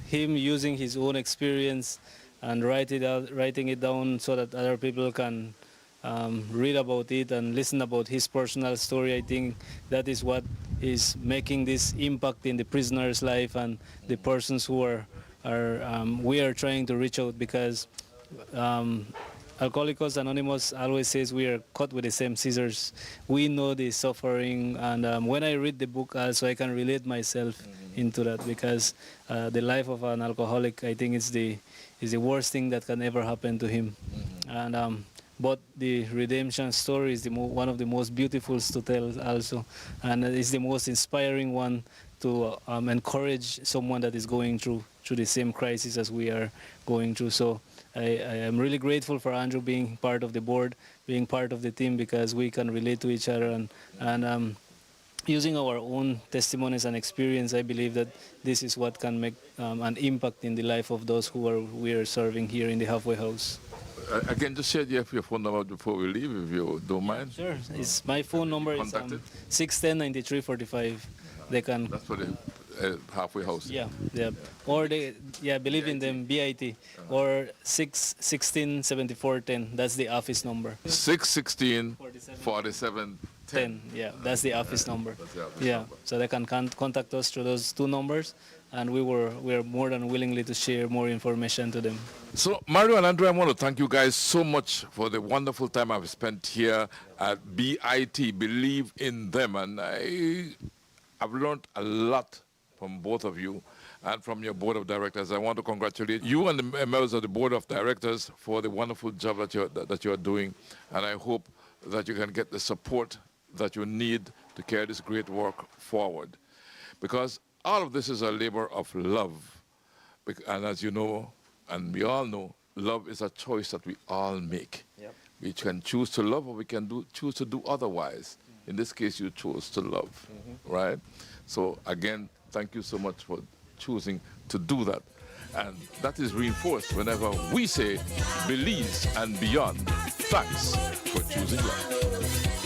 Speaker 7: him using his own experience and writing it down so that other people can read about it and listen about his personal story. I think that is what is making this impact in the prisoner's life and the persons who we are trying to reach out, because Alcoholics Anonymous always says we are cut with the same scissors. We know the suffering, and when I read the book also I can relate myself into that, because the life of an alcoholic, I think, is the worst thing that can ever happen to him. And but the redemption story is one of the most beautiful to tell also, and it's the most inspiring one to encourage someone that is going through the same crisis as we are going through. So I am really grateful for Andrew being part of the board, being part of the team, because we can relate to each other, and using our own testimonies and experience, I believe that this is what can make an impact in the life of those we are serving here in the halfway house.
Speaker 6: Again, just share your phone number before we leave, if you don't mind.
Speaker 7: Sure. My phone number is 610-9345. They can.
Speaker 6: That's for the halfway house.
Speaker 7: Yeah. Or believe in them, BIT, or 616-7410. That's the office number.
Speaker 6: 616-4710.
Speaker 7: Yeah, that's the office number.
Speaker 6: That's the office
Speaker 7: Yeah,
Speaker 6: number.
Speaker 7: so they can contact us through those two numbers, and we are more than willingly to share more information to them.
Speaker 6: So, Mario and Andrew, I want to thank you guys so much for the wonderful time I've spent here at BIT, Believe in Them. And I've learned a lot from both of you and from your board of directors. I want to congratulate you and the members of the board of directors for the wonderful job that you're doing. And I hope that you can get the support that you need to carry this great work forward. Because all of this is a labor of love. And as you know, and we all know, love is a choice that we all make.
Speaker 8: Yep.
Speaker 6: We can choose to love, or we can choose to do otherwise. In this case, you chose to love, right? So again, Thank you so much for choosing to do that. And that is reinforced whenever we say Belize and beyond. Thanks for choosing life.